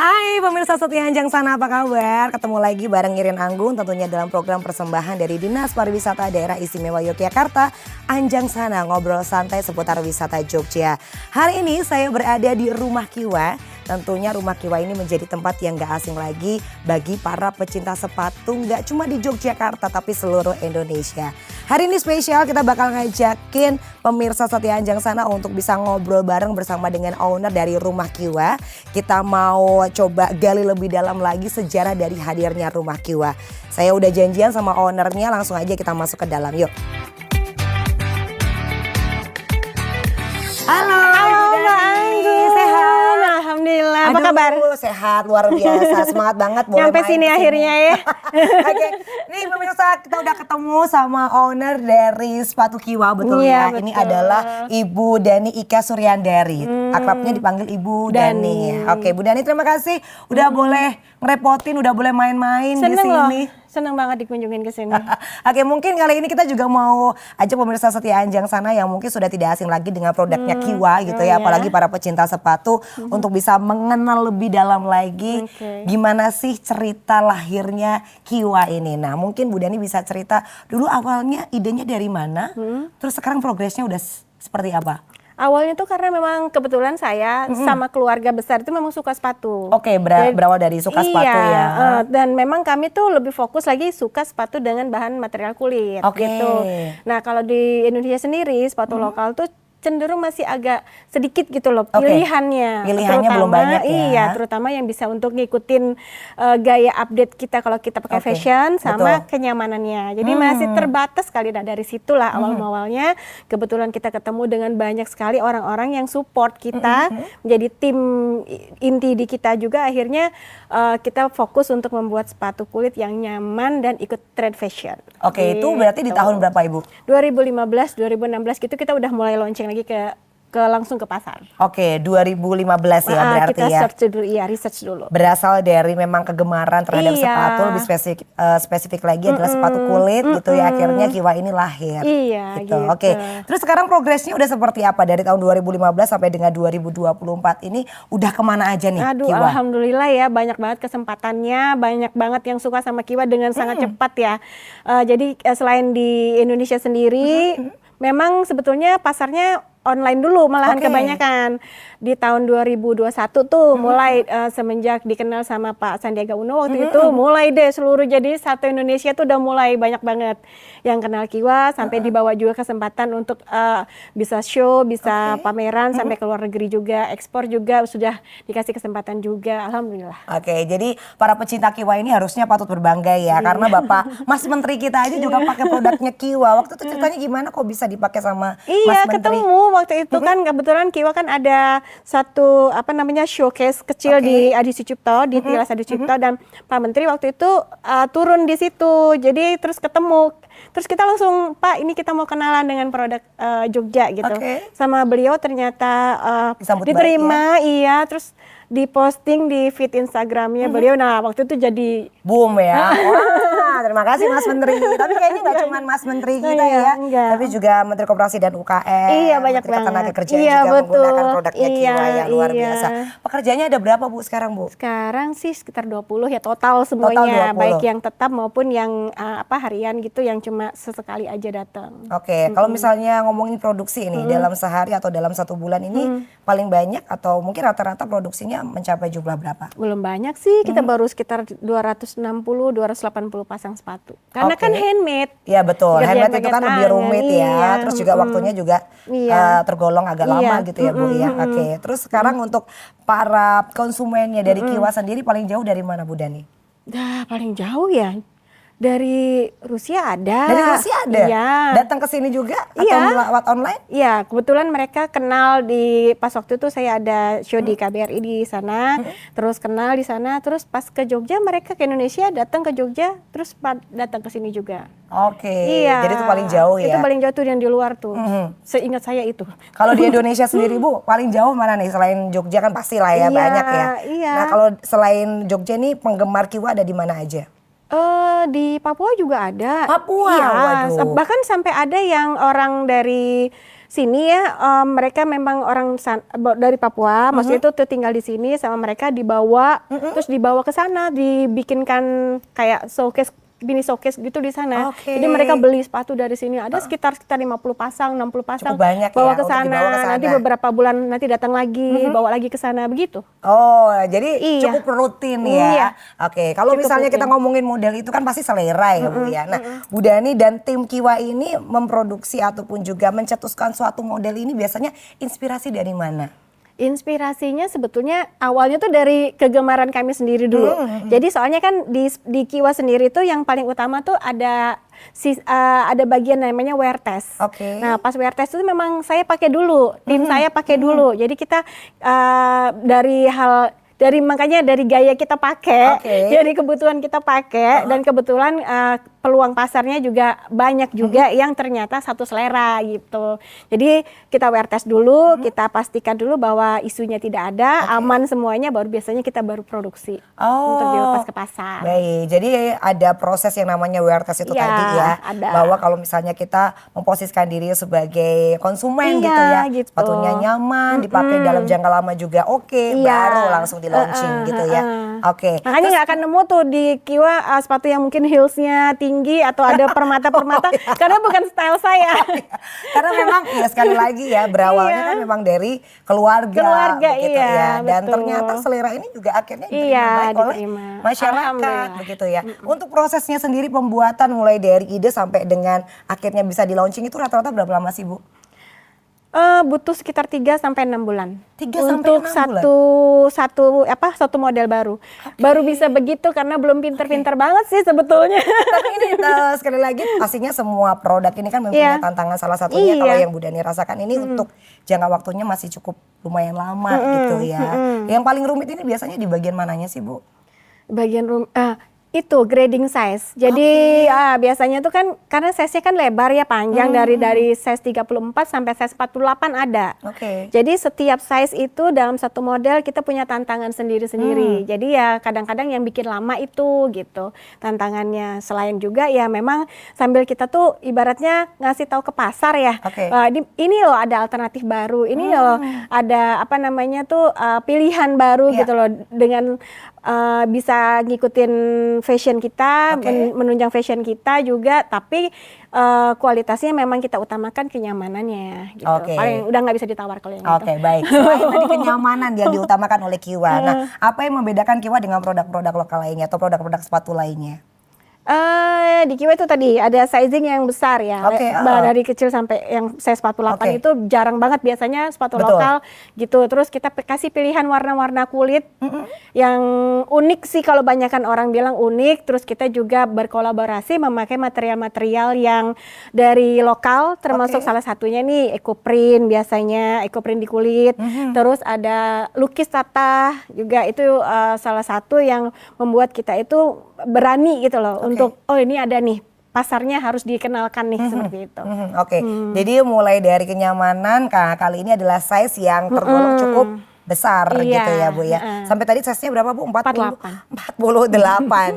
Hai pemirsa setia Anjang Sana, apa kabar? Ketemu lagi bareng Irin Anggun tentunya dalam program persembahan dari Dinas Pariwisata Daerah Istimewa Yogyakarta, Anjang Sana, ngobrol santai seputar wisata Jogja. Hari ini saya berada di Rumah Kiwa. Tentunya Rumah Kiwa ini menjadi tempat yang gak asing lagi bagi para pecinta sepatu gak cuma di Yogyakarta tapi seluruh Indonesia. Hari ini spesial, kita bakal ngajakin pemirsa setia Anjang Sana untuk bisa ngobrol bareng bersama dengan owner dari Rumah Kiwa. Kita mau coba gali lebih dalam lagi sejarah dari hadirnya Rumah Kiwa. Saya udah janjian sama ownernya, langsung aja kita masuk ke dalam, yuk. Halo Mbak Anggun, sehat? Alhamdulillah, apa kabar? Sehat, luar biasa, semangat banget. Nyampe sini akhirnya ya. Oke, nih pemirsa kita udah ketemu sama owner dari Sepatu Kiwa, betul ya? Betul. Ini adalah Ibu Dani Ika Suryandari, akrabnya dipanggil Ibu Dani. Oke, Bu Dani terima kasih udah boleh ngerepotin, udah boleh main-main di sini. Loh. Seneng banget dikunjungin ke sini. Oke, mungkin kali ini kita juga mau ajak pemirsa setia Anjang Sana yang mungkin sudah tidak asing lagi dengan produknya Kiwa gitu ya, apalagi para pecinta sepatu untuk bisa mengenal lebih dalam lagi gimana sih cerita lahirnya Kiwa ini. Nah, mungkin Bu Dani bisa cerita dulu awalnya idenya dari mana, terus sekarang progresnya udah seperti apa? Awalnya tuh karena memang kebetulan saya sama keluarga besar itu memang suka sepatu. Oke, berawal dari suka sepatu ya. Dan memang kami tuh lebih fokus lagi suka sepatu dengan bahan material kulit gitu. Nah, kalau di Indonesia sendiri sepatu lokal tuh cenderung masih agak sedikit gitu loh pilihannya. Pilihannya belum banyak ya. Iya, terutama yang bisa untuk ngikutin gaya update kita kalau kita pakai fashion sama kenyamanannya. Jadi masih terbatas kali. Nah, dari situlah awal-awalnya kebetulan kita ketemu dengan banyak sekali orang-orang yang support kita menjadi tim inti di kita juga. Akhirnya kita fokus untuk membuat sepatu kulit yang nyaman dan ikut trend fashion. Oke, itu berarti di tahun berapa Ibu? 2015, 2016 gitu kita udah mulai launching lagi langsung ke pasar. Oke, 2015 ya berarti kita ya. Kita search dulu, research dulu. Berasal dari memang kegemaran terhadap sepatu, lebih spesifik lagi adalah sepatu kulit gitu ya. Akhirnya Kiwa ini lahir. Iya, gitu. Oke, terus sekarang progresnya udah seperti apa dari tahun 2015 sampai dengan 2024 ini udah kemana aja nih Kiwa? Alhamdulillah ya, banyak banget kesempatannya, banyak banget yang suka sama Kiwa dengan sangat cepat ya. Jadi selain di Indonesia sendiri, memang sebetulnya pasarnya online dulu malahan kebanyakan. Di tahun 2021 tuh mulai semenjak dikenal sama Pak Sandiaga Uno waktu itu mulai deh seluruh, jadi satu Indonesia tuh udah mulai banyak banget yang kenal Kiwa, sampai dibawa juga kesempatan untuk bisa show, bisa pameran sampai ke luar negeri juga, ekspor juga sudah dikasih kesempatan juga, alhamdulillah. Oke, jadi para pecinta Kiwa ini harusnya patut berbangga ya, karena Bapak Mas Menteri kita aja juga pakai produknya Kiwa. Waktu itu ceritanya gimana kok bisa dipakai sama Mas Menteri? Ketemu waktu itu kan kebetulan Kiwa kan ada satu showcase kecil di Adi Sucipto, di Tilas Adi Sucipto, dan Pak Menteri waktu itu turun di situ. Jadi terus ketemu, terus kita langsung, Pak ini kita mau kenalan dengan produk Jogja gitu. Sama beliau ternyata diterima, iya, terus diposting di feed Instagramnya beliau. Nah waktu itu jadi boom ya. Wah, terima kasih Mas Menteri. Tapi kayaknya nggak cuma Mas Menteri kita tapi juga Menteri Koperasi dan UKM, banyak Menteri Ketenagakerjaan juga betul. menggunakan produknya Kiwa yang luar biasa. Pekerjaannya ada berapa Bu sekarang Bu? Sekarang sih sekitar 20 ya total semuanya, baik yang tetap maupun yang harian gitu, yang cuma sesekali aja datang. Oke, kalau misalnya ngomongin produksi ini dalam sehari atau dalam satu bulan ini paling banyak atau mungkin rata-rata produksinya mencapai jumlah berapa? Belum banyak sih, kita baru sekitar 260-280 pasang sepatu. Karena kan handmade. Iya betul, handmade itu kan lebih rumit ya, terus juga waktunya juga tergolong agak lama gitu ya Bu ya. Oke, terus sekarang untuk para konsumennya dari Kiwa sendiri paling jauh dari mana Bu Dani? Paling jauh ya dari Rusia ada. Dari Rusia ada? Iya. Datang ke sini juga atau lewat online? Iya, kebetulan mereka kenal pas waktu itu saya ada show di KBRI di sana, terus kenal di sana, terus pas ke Jogja mereka ke Indonesia datang ke Jogja, terus datang ke sini juga. Oke, jadi itu paling jauh ya? Itu paling jauh tuh yang di luar tuh, seingat saya itu. Kalau di Indonesia sendiri Bu, paling jauh mana nih? Selain Jogja kan pasti lah ya, banyak ya. Nah kalau selain Jogja nih penggemar Kiwa ada di mana aja? Di Papua juga ada. Papua? Iya, waduh. Bahkan sampai ada yang orang dari sini ya, mereka memang dari Papua, maksudnya itu tuh tinggal di sini sama mereka dibawa, terus dibawa ke sana, dibikinkan kayak mini showcase gitu di sana. Jadi mereka beli sepatu dari sini, ada sekitar 50 pasang, 60 pasang, banyak bawa ya, ke sana. Nanti beberapa bulan nanti datang lagi, bawa lagi ke sana begitu. Oh, jadi cukup rutin ya. Oke, kalau misalnya kita ngomongin model itu kan pasti selera ya Bu ya. Nah, Bu Dani dan tim Kiwa ini memproduksi ataupun juga mencetuskan suatu model ini biasanya inspirasi dari mana? Inspirasinya sebetulnya awalnya tuh dari kegemaran kami sendiri dulu. Jadi soalnya kan di Kiwa sendiri tuh yang paling utama tuh ada bagian namanya wear test. Nah, pas wear test itu memang saya pakai dulu, tim saya pakai dulu. Jadi kita makanya dari gaya kita pakai, dari kebutuhan kita pakai, dan kebetulan peluang pasarnya juga banyak juga yang ternyata satu selera gitu. Jadi kita wear test dulu, kita pastikan dulu bahwa isunya tidak ada, aman semuanya, biasanya kita baru produksi untuk dilepas ke pasar. Baik, jadi ada proses yang namanya wear test itu tadi ya, bahwa kalau misalnya kita memposisikan diri sebagai konsumen gitu ya, sepatunya nyaman, dipakai dalam jangka lama juga baru langsung di launching gitu ya. Makanya nggak akan nemu tuh di Kiwa sepatu yang mungkin heelsnya tinggi atau ada permata-permata, karena bukan style saya. Karena memang ya sekali lagi ya berawalnya kan memang dari keluarga begitu ya. Dan ternyata selera ini juga akhirnya diterima baik oleh masyarakat begitu ya. Untuk prosesnya sendiri pembuatan mulai dari ide sampai dengan akhirnya bisa di launching itu rata-rata berapa lama sih Bu? Butuh sekitar 3 sampai 6 bulan. 3 sampai 6 untuk bulan? satu model baru. Baru bisa begitu karena belum pinter-pinter banget sih sebetulnya. Tapi ini sekali lagi pastinya semua produk ini kan mempunyai tantangan, salah satunya kalau yang Bu Dani rasakan ini untuk jangka waktunya masih cukup lumayan lama gitu ya. Yang paling rumit ini biasanya di bagian mananya sih Bu? Itu grading size. Jadi biasanya tuh kan karena size-nya kan lebar ya, panjang dari size 34 sampai size 48 ada. Jadi setiap size itu dalam satu model kita punya tantangan sendiri-sendiri. Jadi ya kadang-kadang yang bikin lama itu gitu tantangannya. Selain juga ya memang sambil kita tuh ibaratnya ngasih tahu ke pasar ya. Ini loh ada alternatif baru. Ini loh ada pilihan baru gitu loh, dengan bisa ngikutin fashion kita, menunjang fashion kita juga, tapi kualitasnya memang kita utamakan kenyamanannya gitu. Paling udah nggak bisa ditawar kalau yang itu. Baik. Selain tadi kenyamanan yang diutamakan oleh Kiwa. Nah, apa yang membedakan Kiwa dengan produk-produk lokal lainnya atau produk-produk sepatu lainnya? Di Kiwa itu tadi ada sizing yang besar ya, dari kecil sampai yang size 48 itu jarang banget biasanya sepatu lokal gitu. Terus kita kasih pilihan warna-warna kulit yang unik sih, kalau banyakan orang bilang unik. Terus kita juga berkolaborasi memakai material-material yang dari lokal, termasuk salah satunya nih ecoprint, biasanya ecoprint di kulit. Terus ada lukis tatah juga, itu salah satu yang membuat kita itu berani gitu loh untuk ini ada nih pasarnya, harus dikenalkan nih seperti itu. Jadi mulai dari kenyamanan, kali ini adalah size yang tergolong cukup besar gitu ya Bu ya. Sampai tadi size-nya berapa Bu? 48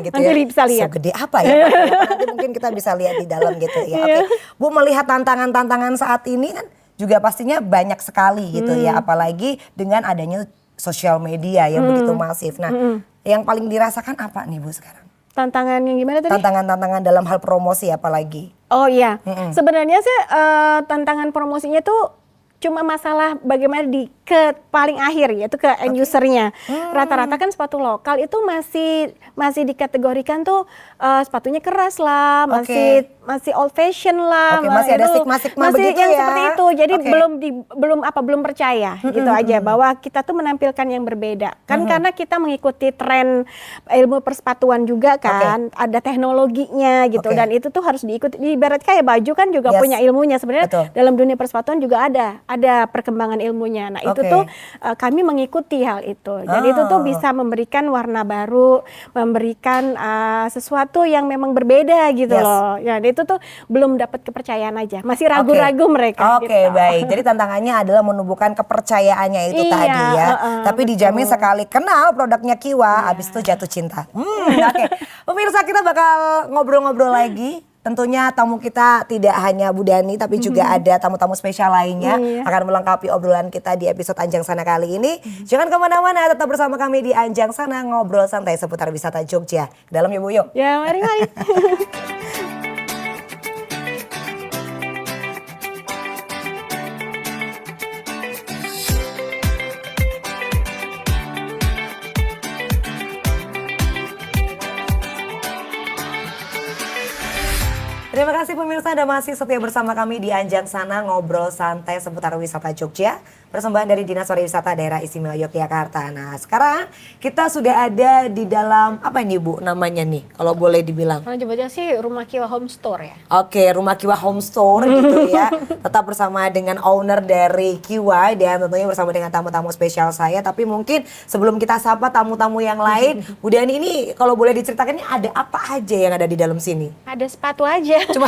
gitu ya. Nanti bisa lihat. Segede apa ya? Nanti mungkin kita bisa lihat di dalam gitu ya. Bu, melihat tantangan-tantangan saat ini kan juga pastinya banyak sekali gitu ya. Apalagi dengan adanya sosial media yang begitu masif. Nah, yang paling dirasakan apa nih Bu sekarang? Tantangan yang gimana tadi? Tantangan dalam hal promosi apalagi? Sebenarnya sih tantangan promosinya tuh cuma masalah bagaimana ke paling akhir, yaitu ke end usernya. Rata-rata kan sepatu lokal itu masih dikategorikan tuh sepatunya keras lah, masih old fashion lah, masih ada stigma-stigma begitu yang ya. Seperti itu. Jadi belum percaya gitu aja bahwa kita tuh menampilkan yang berbeda. Kan karena kita mengikuti tren ilmu persepatuan juga kan, ada teknologinya gitu, dan itu tuh harus diikuti. Ibarat kayak baju kan juga punya ilmunya sebenarnya. Dalam dunia persepatuan juga ada perkembangan ilmunya. Nah, itu tuh kami mengikuti hal itu. Jadi itu tuh bisa memberikan warna baru, memberikan sesuatu yang memang berbeda gitu loh. Ya, itu tuh belum dapat kepercayaan aja. Masih ragu-ragu mereka. Baik. Jadi tantangannya adalah menumbuhkan kepercayaannya itu tadi ya. Tapi dijamin sekali kenal produknya Kiwa, habis itu jatuh cinta. Pemirsa, kita bakal ngobrol-ngobrol lagi tentunya tamu kita tidak hanya Bu Dani tapi juga ada tamu-tamu spesial lainnya akan melengkapi obrolan kita di episode Anjang Sana kali ini. Jangan kemana-mana, tetap bersama kami di Anjang Sana, ngobrol santai seputar wisata Jogja. Dalam ya Bu, yuk. Ya, mari. Terima kasih pemirsa Anda masih setia bersama kami di Anjang Sana, ngobrol santai seputar wisata Jogja. Persembahan dari Dinas Pariwisata Daerah Istimewa Yogyakarta. Nah sekarang kita sudah ada di dalam, apa ini Bu namanya nih kalau boleh dibilang? Kalau coba sih Rumah Kiwa Home Store ya. Oke, Rumah Kiwa Home Store gitu ya. Tetap bersama dengan owner dari Kiwa dan tentunya bersama dengan tamu-tamu spesial saya. Tapi mungkin sebelum kita sapa tamu-tamu yang lain, Bu Dani ini kalau boleh diceritakan ini ada apa aja yang ada di dalam sini? Ada sepatu aja. Cuma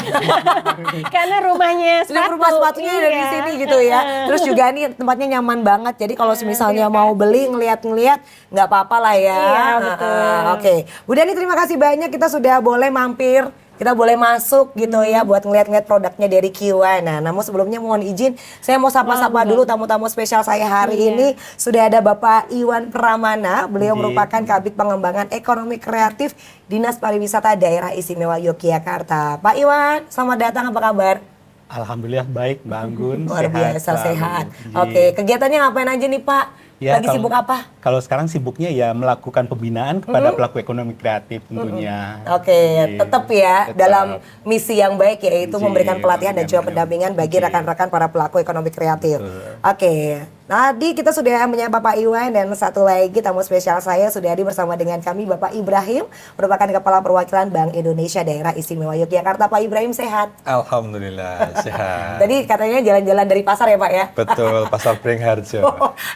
karena rumahnya sepatu. Rumah sepatunya ada di sini gitu ya. Terus juga nih tempatnya nyaman banget. Jadi kalau misalnya mau beli ngeliat-ngeliat nggak apa-apa lah ya. Iya, betul. Oke. Bu Dani terima kasih banyak, kita sudah boleh mampir. Kita boleh masuk gitu ya buat ngeliat-ngeliat produknya dari Kiwa. Nah, namun sebelumnya mohon izin, saya mau sapa-sapa dulu tamu-tamu spesial saya hari ini. Sudah ada Bapak Iwan Pramana, beliau merupakan Kabid Pengembangan Ekonomi Kreatif Dinas Pariwisata Daerah Istimewa Yogyakarta. Pak Iwan, selamat datang, apa kabar? Alhamdulillah baik, Mbak Anggun. Luar biasa sehat. Oke, kegiatannya ngapain aja nih Pak? Ya, lagi sibuk apa? Kalau sekarang sibuknya ya melakukan pembinaan kepada pelaku ekonomi kreatif tentunya. Oke, tetap ya tetap. dalam misi yang baik yaitu memberikan pelatihan dan juga pendampingan bagi rekan-rekan para pelaku ekonomi kreatif. Oke, tadi kita sudah menyapa Pak Iwan dan satu lagi tamu spesial saya sudah hadir bersama dengan kami Bapak Ibrahim, merupakan Kepala Perwakilan Bank Indonesia Daerah Istimewa Yogyakarta. Pak Ibrahim sehat? Alhamdulillah sehat. Tadi katanya jalan-jalan dari pasar ya Pak ya? Betul, Pasar Beringharjo.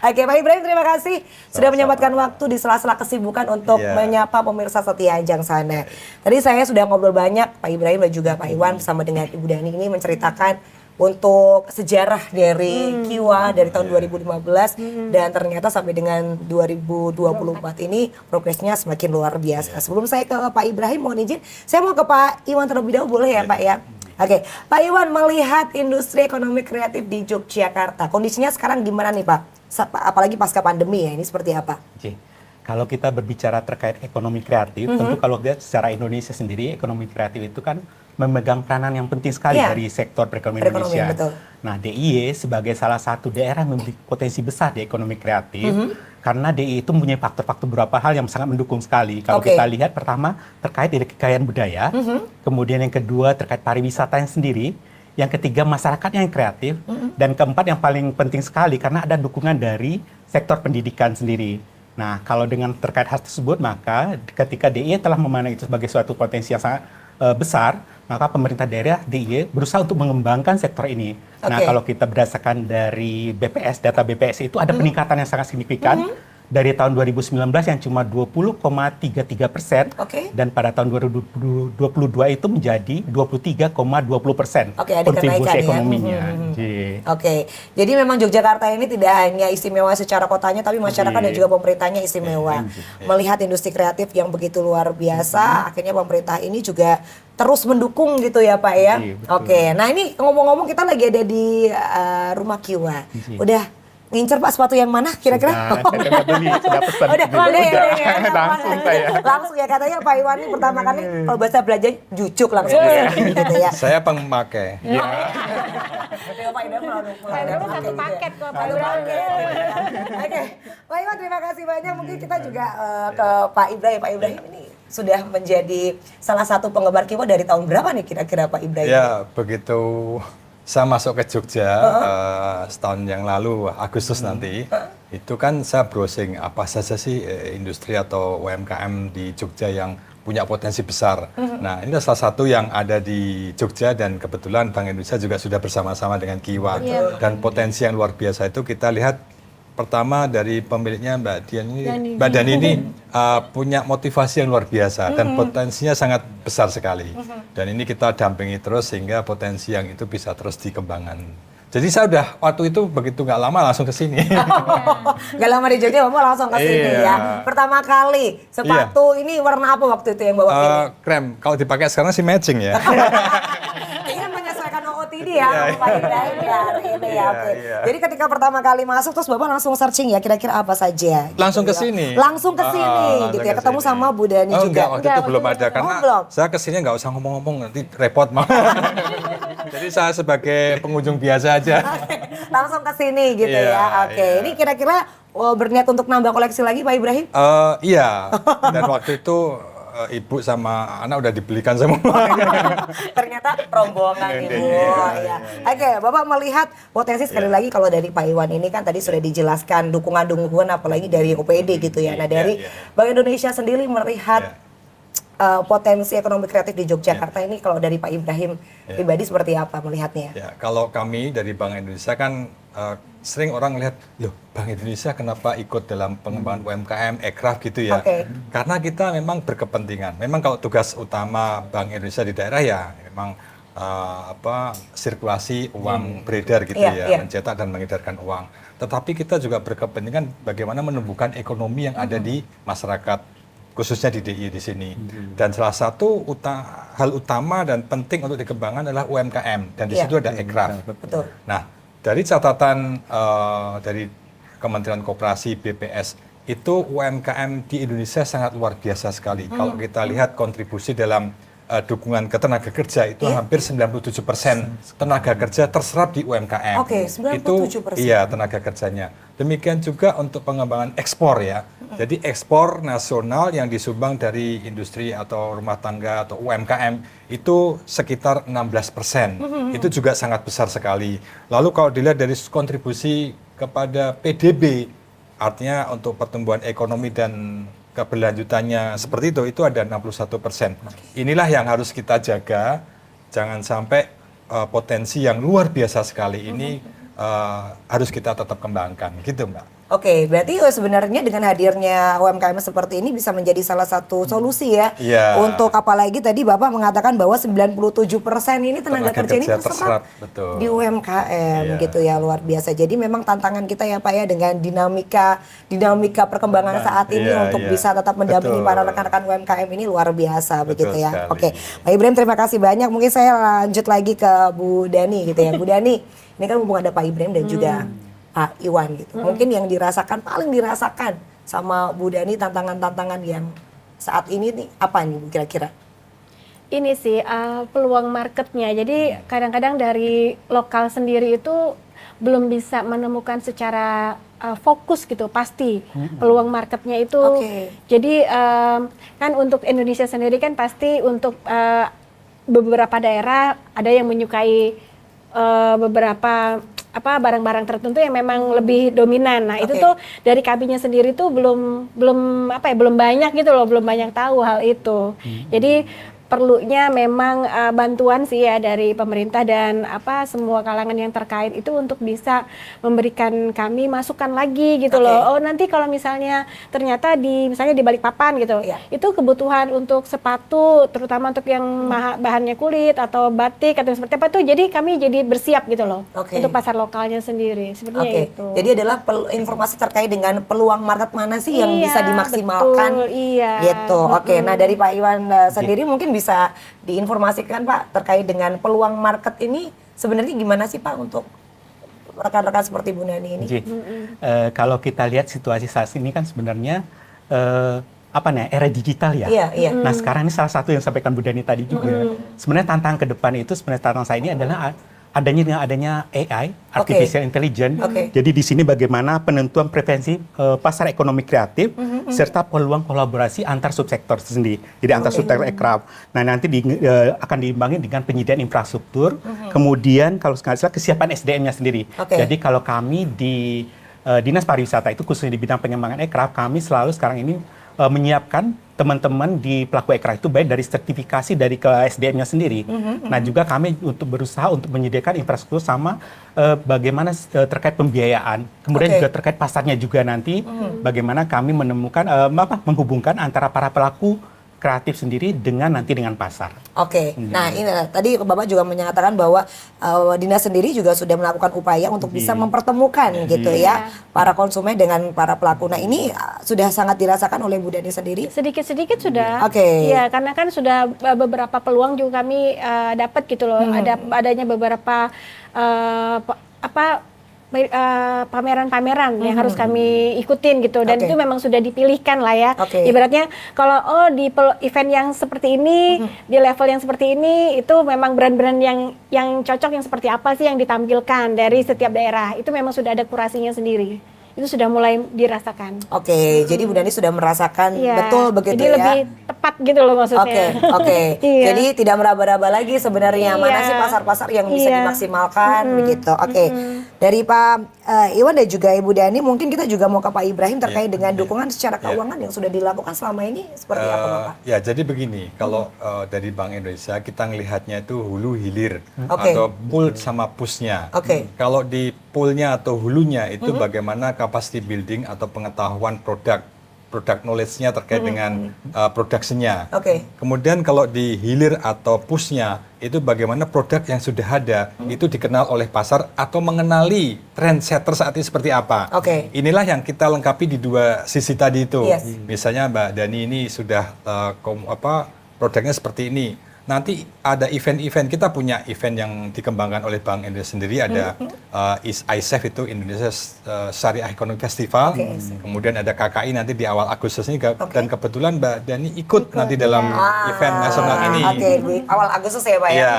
Oke Pak Ibrahim, terima kasih sudah menyempatkan waktu di sela-sela kesibukan untuk menyapa pemirsa setia Anjang Sana. Tadi saya sudah ngobrol banyak Pak Ibrahim dan juga Pak Iwan bersama dengan Ibu Dani ini menceritakan untuk sejarah dari Kiwa dari tahun 2015 dan ternyata sampai dengan 2024 ini progresnya semakin luar biasa. Sebelum saya ke Pak Ibrahim, mohon izin saya mau ke Pak Iwan terlebih dahulu, boleh ya Pak ya? Oke, Pak Iwan, melihat industri ekonomi kreatif di Yogyakarta, kondisinya sekarang gimana nih Pak? Apalagi pasca pandemi ya, ini seperti apa? Oke. Kalau kita berbicara terkait ekonomi kreatif, tentu kalau lihat secara Indonesia sendiri, ekonomi kreatif itu kan memegang peranan yang penting sekali dari sektor perekonomian Indonesia. Betul. Nah, DIY sebagai salah satu daerah memiliki potensi besar di ekonomi kreatif, karena DIY itu mempunyai faktor-faktor beberapa hal yang sangat mendukung sekali. Kalau kita lihat pertama terkait dari kekayaan budaya, kemudian yang kedua terkait pariwisata yang sendiri, yang ketiga masyarakat yang kreatif, dan keempat yang paling penting sekali karena ada dukungan dari sektor pendidikan sendiri. Nah, kalau dengan terkait hal tersebut, maka ketika DIY telah memandang itu sebagai suatu potensi yang sangat besar, maka pemerintah daerah DIY berusaha untuk mengembangkan sektor ini. Nah, kalau kita berdasarkan dari BPS, data BPS itu ada peningkatan yang sangat signifikan. Dari tahun 2019 yang cuma 20,33%, dan pada tahun 2022 itu menjadi 23,20% kontribusi ekonominya. Oke, jadi memang Yogyakarta ini tidak hanya istimewa secara kotanya, tapi masyarakat dan juga pemerintahnya istimewa. Melihat industri kreatif yang begitu luar biasa, akhirnya pemerintah ini juga terus mendukung gitu ya Pak ya. Oke, nah ini ngomong-ngomong kita lagi ada di Rumah Kiwa. Udah ngincer Pak sepatu yang mana kira-kira? Sudah pesan. Langsung ya katanya Pak Iwan ini pertama kali kalau bahasa belajar jujuk langsung gitu ya. Saya pemakai. Pak Iwan Satu paket kok Pak Oke, Pak Iwan terima kasih banyak. Mungkin kita juga ke Pak Ibrahim. Pak Ibrahim ini sudah menjadi salah satu penggemar Kiwa dari tahun berapa nih kira-kira Pak Ibrahim? Ya, begitu saya masuk ke Jogja setahun yang lalu, Agustus nanti, itu kan saya browsing apa saja sih industri atau UMKM di Jogja yang punya potensi besar. Nah, ini salah satu yang ada di Jogja dan kebetulan Bank Indonesia juga sudah bersama-sama dengan Kiwa. Dan potensi yang luar biasa itu kita lihat pertama dari pemiliknya Mbak Dani ini punya motivasi yang luar biasa dan potensinya sangat besar sekali. Dan ini kita dampingi terus sehingga potensi yang itu bisa terus dikembangkan Jadi saya udah waktu itu begitu nggak lama langsung ke sini. Gak lama di Jogja, Bapak langsung ke sini Iya. ya. Pertama kali sepatu ini warna apa waktu itu yang Bapak pilih? Krem, kalau dipakai sekarang sih matching ya. Ini menyesuaikan OOTD ya, Pak Ibrahim ya hari ini ya. Oke. Jadi ketika pertama kali masuk terus Bapak langsung searching ya kira-kira apa saja. Langsung gitu ke ya. sini. Langsung ke sini gitu ya. Ketemu sama Bu Dani Oh, juga. enggak, waktu itu belum ada karena belum. saya kesini nggak usah ngomong-ngomong nanti repot mah. Jadi saya sebagai pengunjung biasa aja. Langsung ke sini gitu Iya, ya. Oke. iya. Ini kira-kira berniat untuk nambah koleksi lagi Pak Ibrahim? Iya, dan waktu itu ibu sama anak udah dibelikan semua. Ternyata rombongan Ibu. Ya. Oke, Bapak melihat potensi sekali lagi kalau dari Pak Iwan ini kan tadi sudah dijelaskan dukungan-dukungan apalagi dari OPD gitu ya. Nah, dari Bank Indonesia sendiri melihat potensi ekonomi kreatif di Yogyakarta ini kalau dari Pak Ibrahim pribadi seperti apa melihatnya? Ya, kalau kami dari Bank Indonesia kan sering orang lihat, loh Bank Indonesia kenapa ikut dalam pengembangan UMKM, Ekraf gitu ya? Oke. Karena kita memang berkepentingan. Memang kalau tugas utama Bank Indonesia di daerah ya memang sirkulasi uang beredar gitu ya, mencetak dan mengedarkan uang. Tetapi kita juga berkepentingan bagaimana menumbuhkan ekonomi yang ada di masyarakat, khususnya di DIY di sini. Dan salah satu hal utama dan penting untuk dikembangkan adalah UMKM, dan di situ ada Ekraf. Betul. Nah, dari catatan dari Kementerian Koperasi BPS itu UMKM di Indonesia sangat luar biasa sekali. Kalau kita lihat kontribusi dalam dukungan ke tenaga kerja itu hampir 97% tenaga kerja terserap di UMKM. Oke, 97%. Itu iya tenaga kerjanya. Demikian juga untuk pengembangan ekspor ya. Jadi ekspor nasional yang disumbang dari industri atau rumah tangga atau UMKM itu sekitar 16%. Itu juga sangat besar sekali. Lalu kalau dilihat dari kontribusi kepada PDB, artinya untuk pertumbuhan ekonomi dan keberlanjutannya seperti itu ada 61%. Inilah yang harus kita jaga, jangan sampai potensi yang luar biasa sekali ini harus kita tetap kembangkan, gitu Mbak. Oke, berarti sebenarnya dengan hadirnya UMKM seperti ini bisa menjadi salah satu solusi ya. Iya. Untuk apalagi tadi Bapak mengatakan bahwa 97% ini tenaga kerja ini terserap betul. di UMKM gitu ya, luar biasa. Jadi memang tantangan kita ya Pak ya dengan dinamika perkembangan saat ini untuk bisa tetap mendampingi para rekan-rekan UMKM ini luar biasa begitu ya. Sekali. Oke, Pak Ibrahim terima kasih banyak. Mungkin saya lanjut lagi ke Bu Dani gitu ya. Bu Dani, ini kan mumpung ada Pak Ibrahim dan juga Pak Iwan gitu. Mungkin yang paling dirasakan sama Bu Dani tantangan-tantangan yang saat ini nih apa nih kira-kira? Ini sih peluang marketnya. Jadi kadang-kadang dari lokal sendiri itu belum bisa menemukan secara fokus gitu pasti peluang marketnya itu. Jadi kan untuk Indonesia sendiri kan pasti untuk beberapa daerah ada yang menyukai beberapa barang-barang tertentu yang memang lebih dominan. Nah, itu tuh dari kaminya sendiri tuh belum banyak gitu loh, belum banyak tahu hal itu. Jadi perlunya memang bantuan sih ya dari pemerintah dan semua kalangan yang terkait itu untuk bisa memberikan kami masukan lagi gitu loh. Oh, nanti kalau misalnya ternyata misalnya di Balikpapan gitu. Itu kebutuhan untuk sepatu terutama untuk yang bahannya kulit atau batik atau seperti apa tuh. Jadi kami jadi bersiap gitu loh untuk pasar lokalnya sendiri. Sepertinya itu. Jadi adalah informasi terkait dengan peluang market mana sih yang bisa dimaksimalkan. Betul, iya. Gitu. Nah dari Pak Iwan sendiri mungkin bisa diinformasikan Pak terkait dengan peluang market ini sebenarnya gimana sih Pak untuk rekan-rekan seperti Bu Nani ini? Kalau kita lihat situasi saat ini kan sebenarnya era digital ya. Nah sekarang ini salah satu yang sampaikan Bu Dani tadi juga. Sebenarnya tantangan ke depan itu sebenarnya tantangan saya ini adalah adanya AI, artificial intelligence. Jadi di sini bagaimana penentuan preferensi pasar ekonomi kreatif serta peluang kolaborasi antar subsektor sendiri. Jadi antar subsektor Ekraf. Nah nanti akan diimbangi dengan penyediaan infrastruktur, kemudian kalau nggak salah kesiapan SDM-nya sendiri. Jadi kalau kami di Dinas Pariwisata itu khususnya di bidang pengembangan Ekraf, kami selalu sekarang ini menyiapkan teman-teman di pelaku Ekraf itu baik dari sertifikasi dari ke SDM-nya sendiri. Nah juga kami untuk berusaha untuk menyediakan infrastruktur sama bagaimana terkait pembiayaan, kemudian juga terkait pasarnya juga nanti bagaimana kami menemukan menghubungkan antara para pelaku kreatif sendiri dengan pasar. Oke, nah ini tadi Bapak juga menyatakan bahwa dinas sendiri juga sudah melakukan upaya untuk bisa mempertemukan gitu ya para konsumen dengan para pelaku. Nah ini sudah sangat dirasakan oleh Bu Dani sendiri? Sedikit-sedikit sudah. Oke. Iya, karena kan sudah beberapa peluang juga kami dapat gitu loh. Adanya beberapa pameran-pameran yang harus kami ikutin gitu, dan itu memang sudah dipilihkan lah ya. Ibaratnya kalau di event yang seperti ini, di level yang seperti ini, itu memang brand-brand yang cocok yang seperti apa sih yang ditampilkan dari setiap daerah. Itu memang sudah ada kurasinya sendiri. Itu sudah mulai dirasakan. Oke, jadi Bu Dani sudah merasakan betul begitu jadi ya. lebih tepat gitu loh maksudnya. Oke. Jadi tidak meraba-raba lagi sebenarnya mana sih pasar-pasar yang bisa dimaksimalkan begitu. Oke. Dari Pak Iwan dan juga Ibu Dani, mungkin kita juga mau ke Pak Ibrahim terkait dengan dukungan secara keuangan yang sudah dilakukan selama ini seperti apa Bapak? Ya, jadi begini, kalau dari Bank Indonesia kita ngelihatnya itu hulu hilir atau pull sama pushnya. Kalau di pullnya atau hulunya itu bagaimana capacity building atau pengetahuan produk knowledge-nya terkait dengan production-nya. Kemudian kalau di hilir atau push-nya itu bagaimana produk yang sudah ada itu dikenal oleh pasar atau mengenali trendsetter saat ini seperti apa. Inilah yang kita lengkapi di dua sisi tadi itu. Misalnya Mbak Dani ini sudah produknya seperti ini. Nanti ada event-event, kita punya event yang dikembangkan oleh Bank Indonesia sendiri, ada ISEF itu Indonesia Syariah Economic Festival, kemudian ada KKI nanti di awal Agustus ini, dan kebetulan Mbak Dani ikut nanti dalam event nasional ini. Awal Agustus ya Pak ya?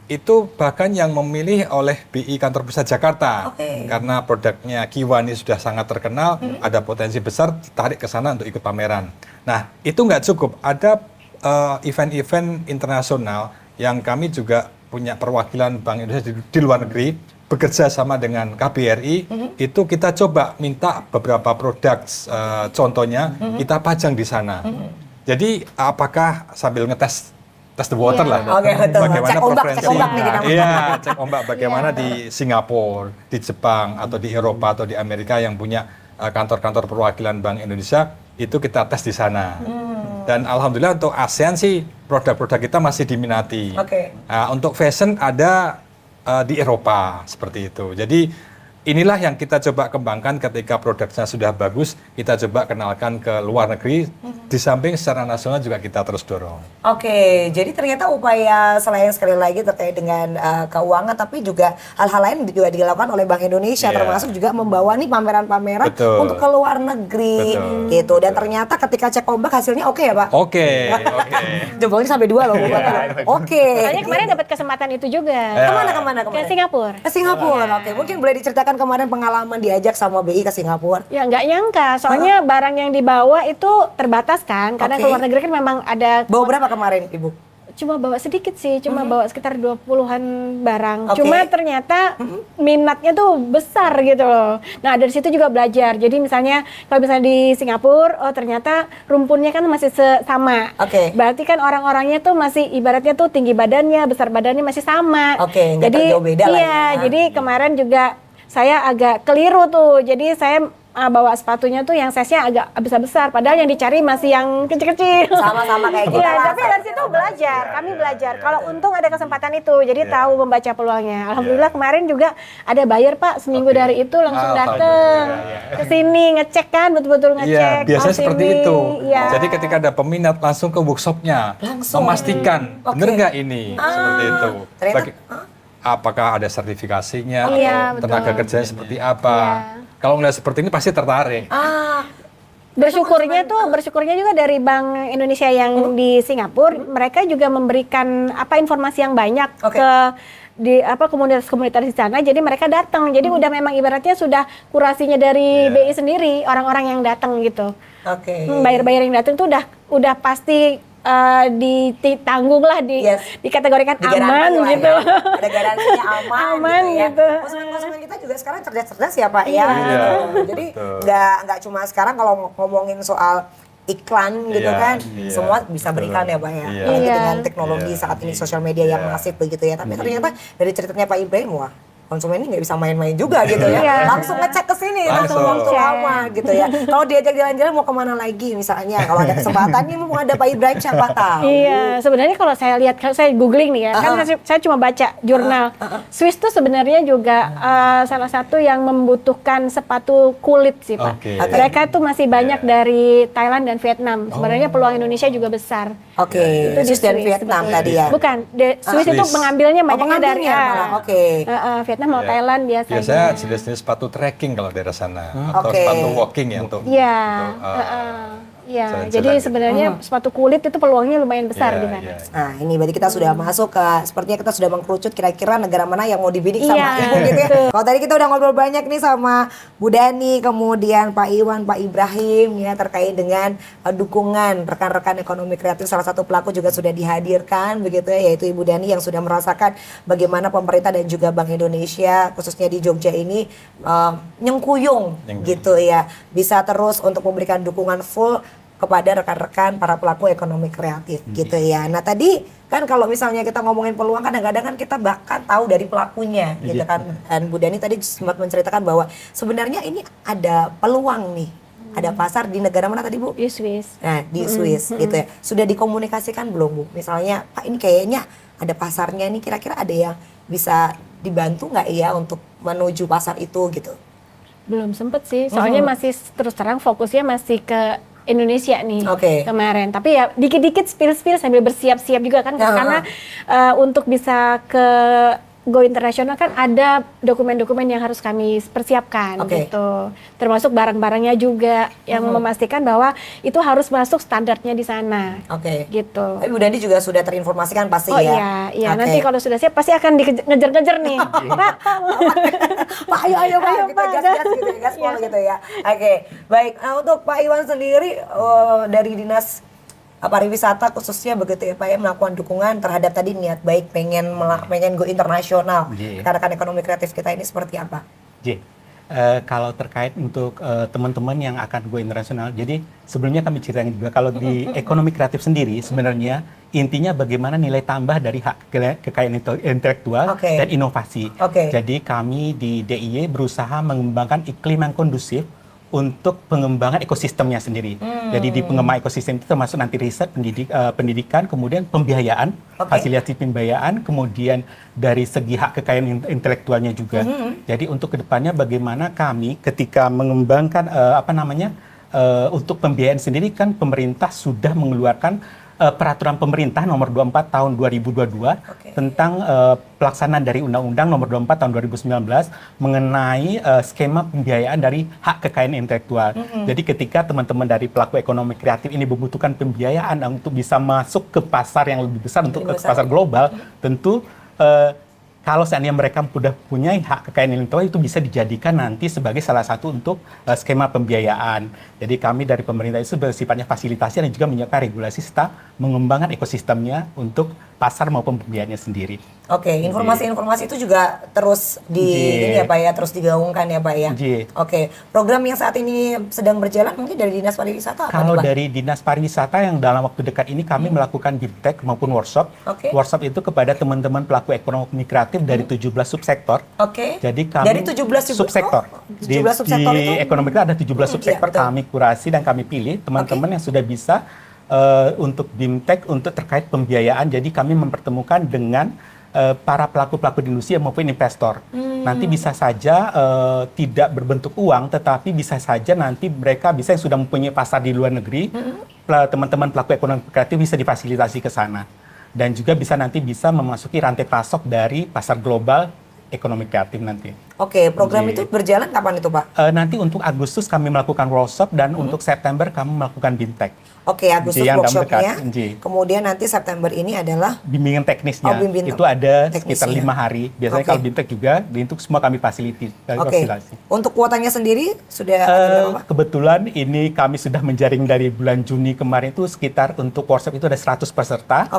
Itu bahkan yang memilih oleh BI Kantor Pusat Jakarta, karena produknya Kiwa ini sudah sangat terkenal, ada potensi besar ditarik ke sana untuk ikut pameran. Nah itu nggak cukup, ada event-event internasional yang kami juga punya perwakilan Bank Indonesia di luar negeri, bekerja sama dengan KBRI, itu kita coba minta beberapa produk, contohnya kita pajang di sana. Jadi apakah sambil ngetes the water lah, bagaimana preferensinya, cek ombak bagaimana di Singapura, di Jepang, atau di Eropa, atau di Amerika yang punya kantor-kantor perwakilan Bank Indonesia, itu kita tes di sana. Dan alhamdulillah untuk ASEAN sih produk-produk kita masih diminati. Nah, untuk fashion ada di Eropa seperti itu. Jadi inilah yang kita coba kembangkan ketika produknya sudah bagus, kita coba kenalkan ke luar negeri, di samping secara nasional juga kita terus dorong. Jadi ternyata upaya selain sekali lagi terkait dengan keuangan, tapi juga hal-hal lain juga dilakukan oleh Bank Indonesia, termasuk juga membawa nih pameran-pameran untuk ke luar negeri gitu. Dan ternyata ketika cek ombak hasilnya oke ya Pak? Jempolnya sampai 2 loh. Makanya kemarin dapat kesempatan itu juga. Kemana? Ke Singapura. Ke Singapura, mungkin boleh diceritakan kemarin pengalaman diajak sama BI ke Singapura. Ya nggak nyangka, soalnya barang yang dibawa itu terbatas kan, karena ke luar negeri kan memang ada. Bawa berapa kemarin Ibu? Cuma bawa sedikit sih, cuma bawa sekitar 20-an barang. Cuma ternyata minatnya tuh besar gitu loh. Nah dari situ juga belajar. Jadi misalnya kalau misalnya di Singapura, oh ternyata rumpunnya kan masih sama. Berarti kan orang-orangnya tuh masih ibaratnya tuh tinggi badannya, besar badannya masih sama. Jadi beda lah ya. Jadi kemarin juga saya agak keliru tuh. Jadi saya bawa sepatunya tuh yang size-nya agak besar-besar, padahal yang dicari masih yang kecil-kecil. Sama-sama kayak gitu. Tapi dari situ belajar, kami belajar. Kalau untung ada kesempatan itu, jadi tahu membaca peluangnya. Alhamdulillah kemarin juga ada buyer Pak, seminggu dari itu langsung dateng ke sini ngecek kan, betul-betul ngecek. Biasanya seperti itu. Jadi ketika ada peminat langsung ke workshopnya, memastikan bener nggak ini, seperti itu. Apakah ada sertifikasinya, atau tenaga kerjanya seperti apa. Kalau ngeliat seperti ini pasti tertarik. Bersyukurnya juga dari Bank Indonesia yang di Singapura, mereka juga memberikan informasi yang banyak ke komunitas-komunitas di sana. Jadi mereka datang. Jadi udah memang ibaratnya sudah kurasinya dari BI sendiri, orang-orang yang datang gitu. Bayar-bayar yang datang tuh udah pasti ditanggung lah, dikategorikan aman gitu. Ada garansinya aman gitu ya. Gitu. Konsumen kita juga sekarang cerdas-cerdas ya Pak ya. Jadi nggak cuma sekarang kalau ngomongin soal iklan gitu kan, semua bisa beriklan ya Pak ya. Dengan teknologi saat ini sosial media yang masif begitu ya. Tapi ternyata dari ceritanya Pak Ibrahim, wah konsumen ini nggak bisa main-main juga gitu ya. Iya. Langsung ngecek ke sini, langsung Langsung. waktu lama gitu ya. Kalau diajak jalan-jalan mau kemana lagi misalnya, kalau ada kesempatan nih mau ada Pak Ibrahim siapa tahu. Iya, sebenarnya kalau saya lihat, saya googling nih ya, kan saya cuma baca jurnal. Swiss tuh sebenarnya juga salah satu yang membutuhkan sepatu kulit sih Pak. Oke. Mereka tuh masih banyak dari Thailand dan Vietnam. Sebenarnya peluang Indonesia juga besar. Oke, Itu di Swiss dan Swiss Vietnam sebetulnya. tadi ya. Bukan, Swiss itu Swiss. mengambilnya banyaknya dari pengambilnya malah, oke. Vietnam mau Iya. Thailand biasanya. Biasanya jenis-jenis sepatu trekking kalau daerah sana atau Oke. sepatu walking ya untuk Iya, iya. jalan-jalan Jadi gitu. sebenarnya sepatu kulit itu peluangnya lumayan besar Iya, di sana. iya. Nah ini berarti kita sudah masuk ke, sepertinya kita sudah mengkerucut kira-kira negara mana yang mau dibidik sama Iya, Ibu gitu ya. Kalau tadi kita udah ngobrol banyak nih sama Bu Dani, kemudian Pak Iwan, Pak Ibrahim ya terkait dengan dukungan rekan-rekan ekonomi kreatif. Salah satu pelaku juga sudah dihadirkan begitu ya, yaitu Ibu Dani yang sudah merasakan bagaimana pemerintah dan juga Bank Indonesia khususnya di Jogja ini nyengkuyung gitu ya. Bisa terus untuk memberikan dukungan full kepada rekan-rekan para pelaku ekonomi kreatif gitu ya. Nah tadi kan kalau misalnya kita ngomongin peluang kadang-kadang kan kita bahkan tahu dari pelakunya gitu kan. Dan Bu Dani tadi sempat menceritakan bahwa sebenarnya ini ada peluang nih. Ada pasar di negara mana tadi Bu? Di Swiss. Nah di Swiss gitu ya. Sudah dikomunikasikan belum Bu? Misalnya Pak ini kayaknya ada pasarnya nih, kira-kira ada yang bisa dibantu nggak ya untuk menuju pasar itu gitu? Belum sempet sih, soalnya masih terus terang fokusnya masih ke Indonesia nih kemarin. Tapi ya dikit-dikit spill sambil bersiap-siap juga kan, karena untuk bisa ke Go Internasional kan ada dokumen-dokumen yang harus kami persiapkan gitu. Termasuk barang-barangnya juga yang memastikan bahwa itu harus masuk standarnya di sana. Gitu. Tapi Bu Dani juga sudah terinformasikan pasti ya? Iya. Nanti kalau sudah siap pasti akan dikejar-ngejar nih. Pak, Pak, ayo Pak, kita gas gitu, gaspol gitu ya. Oke, baik. Nah untuk Pak Iwan sendiri dari Dinas Pariwisata khususnya begitu ya Pak ya, melakukan dukungan terhadap tadi niat baik pengen go internasional. Rekan-rekan ekonomi kreatif kita ini seperti apa? Kalau terkait untuk teman-teman yang akan go internasional, jadi sebelumnya kami ceritakan juga kalau di ekonomi kreatif sendiri sebenarnya intinya bagaimana nilai tambah dari hak kekayaan intelektual dan inovasi. Jadi kami di DIY berusaha mengembangkan iklim yang kondusif untuk pengembangan ekosistemnya sendiri. Jadi di pengembangan ekosistem itu termasuk nanti riset, pendidikan, kemudian pembiayaan, fasilitasi pembiayaan, kemudian dari segi hak kekayaan intelektualnya juga. Jadi untuk kedepannya bagaimana kami ketika mengembangkan untuk pembiayaan sendiri kan pemerintah sudah mengeluarkan peraturan pemerintah nomor 24 tahun 2022 tentang pelaksanaan dari Undang-Undang nomor 24 tahun 2019 mengenai skema pembiayaan dari hak kekayaan intelektual. Jadi ketika teman-teman dari pelaku ekonomi kreatif ini membutuhkan pembiayaan untuk bisa masuk ke pasar yang lebih besar, untuk ke pasar global, tentu kalau seandainya mereka sudah punya hak kekayaan intelektual itu bisa dijadikan nanti sebagai salah satu untuk skema pembiayaan. Jadi kami dari pemerintah itu bersifatnya fasilitasi dan juga menyiapkan regulasi serta mengembangkan ekosistemnya untuk pasar maupun pembiayaannya sendiri. Informasi-informasi itu juga terus ini ya Pak ya, terus digaungkan ya Pak ya. Program yang saat ini sedang berjalan mungkin dari Dinas Pariwisata. Kalau dari Dinas Pariwisata yang dalam waktu dekat ini kami melakukan BIMTEK maupun workshop. Workshop itu kepada teman-teman pelaku ekonomi kreatif dari 17 subsektor. Jadi kami dari 17 subsektor. 17 subsektor di itu ekonomi kreatif ada 17 subsektor kami kurasi dan kami pilih teman-teman yang sudah bisa untuk BIMTEK untuk terkait pembiayaan. Jadi kami mempertemukan dengan para pelaku-pelaku di industri maupun investor. Nanti bisa saja tidak berbentuk uang, tetapi bisa saja nanti mereka bisa yang sudah mempunyai pasar di luar negeri, teman-teman pelaku ekonomi kreatif bisa difasilitasi ke sana. Dan juga bisa nanti bisa memasuki rantai pasok dari pasar global ekonomi kreatif nanti. Program itu berjalan kapan itu Pak? Nanti untuk Agustus kami melakukan workshop dan untuk September kami melakukan BIMTEK. Agustus workshopnya. Kemudian nanti September ini adalah bimbingan teknisnya. Itu ada sekitar 5 hari. Biasanya kalau BIMTEK juga, untuk semua kami fasilitasi. Untuk kuotanya sendiri sudah ada berapa? Kebetulan ini kami sudah menjaring dari bulan Juni kemarin itu sekitar untuk workshop itu ada 100 peserta.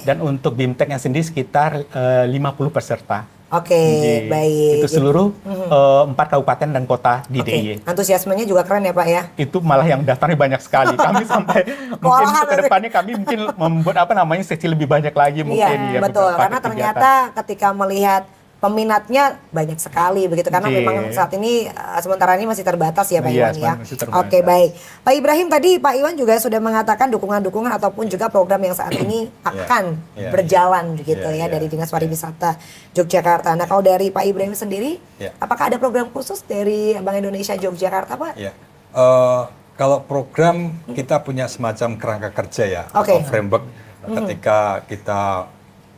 Dan untuk BIMTEK-nya sendiri sekitar 50 peserta. Baik. Itu seluruh 4 kabupaten dan kota di DIY. Antusiasmenya juga keren ya Pak ya? Itu malah yang daftarnya banyak sekali. Kami sampai mungkin ke depannya kami mungkin membuat sesi lebih banyak lagi mungkin. Iya, betul. Karena ternyata ketika melihat peminatnya banyak sekali begitu karena Oke. memang saat ini sementara ini masih terbatas ya Pak Iya, Iwan ya. masih terbatas. Oke, baik. Pak Ibrahim tadi Pak Iwan juga sudah mengatakan dukungan-dukungan ataupun juga program yang saat ini akan Iya. berjalan begitu ya Iya. dari Dinas Pariwisata Yogyakarta. Nah, kalau dari Pak Ibrahim sendiri, Iya. apakah ada program khusus dari Bank Indonesia Yogyakarta, Pak? Ya. Kalau program kita punya semacam kerangka kerja ya, Oke. atau framework ketika kita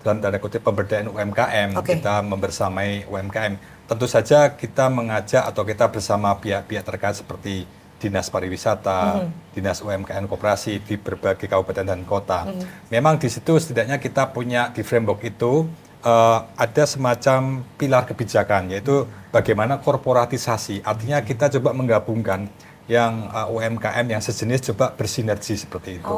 dalam tanda kutip pemberdayaan UMKM, Oke. kita membersamai UMKM. Tentu saja kita mengajak atau kita bersama pihak-pihak terkait seperti Dinas Pariwisata, Dinas UMKM Koperasi di berbagai kabupaten dan kota. Memang di situ setidaknya kita punya di framework itu ada semacam pilar kebijakan, yaitu bagaimana korporatisasi. Artinya kita coba menggabungkan yang UMKM yang sejenis coba bersinergi seperti itu.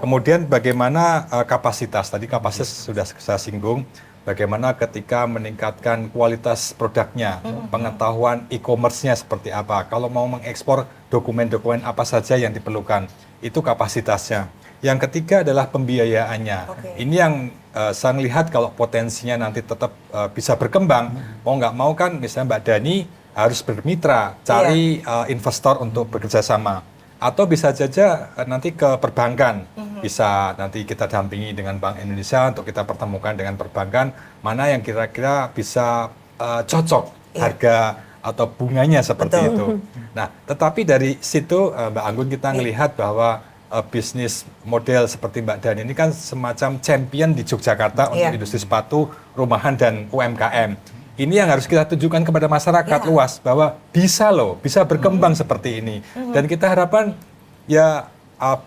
Kemudian bagaimana kapasitas, tadi kapasitas sudah saya singgung, bagaimana ketika meningkatkan kualitas produknya, pengetahuan e-commerce-nya seperti apa, kalau mau mengekspor dokumen-dokumen apa saja yang diperlukan, itu kapasitasnya. Yang ketiga adalah pembiayaannya. Ini yang saya lihat kalau potensinya nanti tetap bisa berkembang, mau nggak mau kan misalnya Mbak Dani harus bermitra, cari investor untuk bekerja sama. Atau bisa saja nanti ke perbankan, bisa nanti kita dampingi dengan Bank Indonesia untuk kita pertemukan dengan perbankan, mana yang kira-kira bisa cocok harga atau bunganya seperti itu. Nah, tetapi dari situ Mbak Anggun kita melihat bahwa bisnis model seperti Mbak Dani ini kan semacam champion di Yogyakarta untuk industri sepatu, rumahan, dan UMKM. Ini yang harus kita tunjukkan kepada masyarakat luas bahwa bisa loh, bisa berkembang seperti ini. Dan kita harapkan ya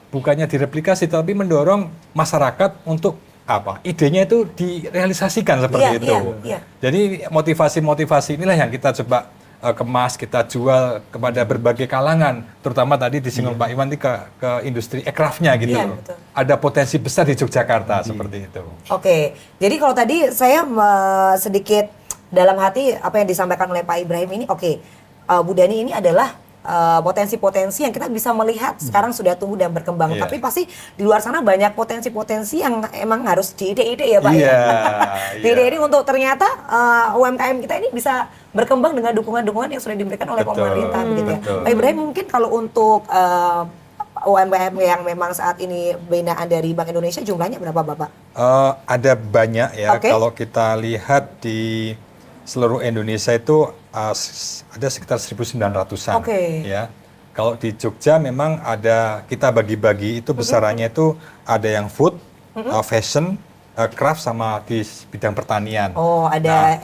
bukannya direplikasi, tapi mendorong masyarakat untuk idenya itu direalisasikan seperti itu. Jadi motivasi-motivasi inilah yang kita coba kemas, kita jual kepada berbagai kalangan, terutama tadi disinggung Pak Iwan ke industri aircraft-nya gitu. Ada potensi besar di Yogyakarta seperti itu. Oke, jadi kalau tadi saya sedikit dalam hati apa yang disampaikan oleh Pak Ibrahim ini, Bu Dani ini adalah potensi-potensi yang kita bisa melihat sekarang sudah tumbuh dan berkembang. Tapi pasti di luar sana banyak potensi-potensi yang emang harus diide-ide ya Pak ya. Diide-ide untuk ternyata UMKM kita ini bisa berkembang dengan dukungan-dukungan yang sudah diberikan oleh pemerintah begitu ya. Pak Ibrahim, mungkin kalau untuk UMKM yang memang saat ini binaan dari Bank Indonesia jumlahnya berapa Bapak? Ada banyak ya. Kalau kita lihat di seluruh Indonesia itu ada sekitar 1.900-an ya. Kalau di Jogja memang ada, kita bagi-bagi itu besarannya itu ada yang food, fashion, craft, sama di bidang pertanian. Ada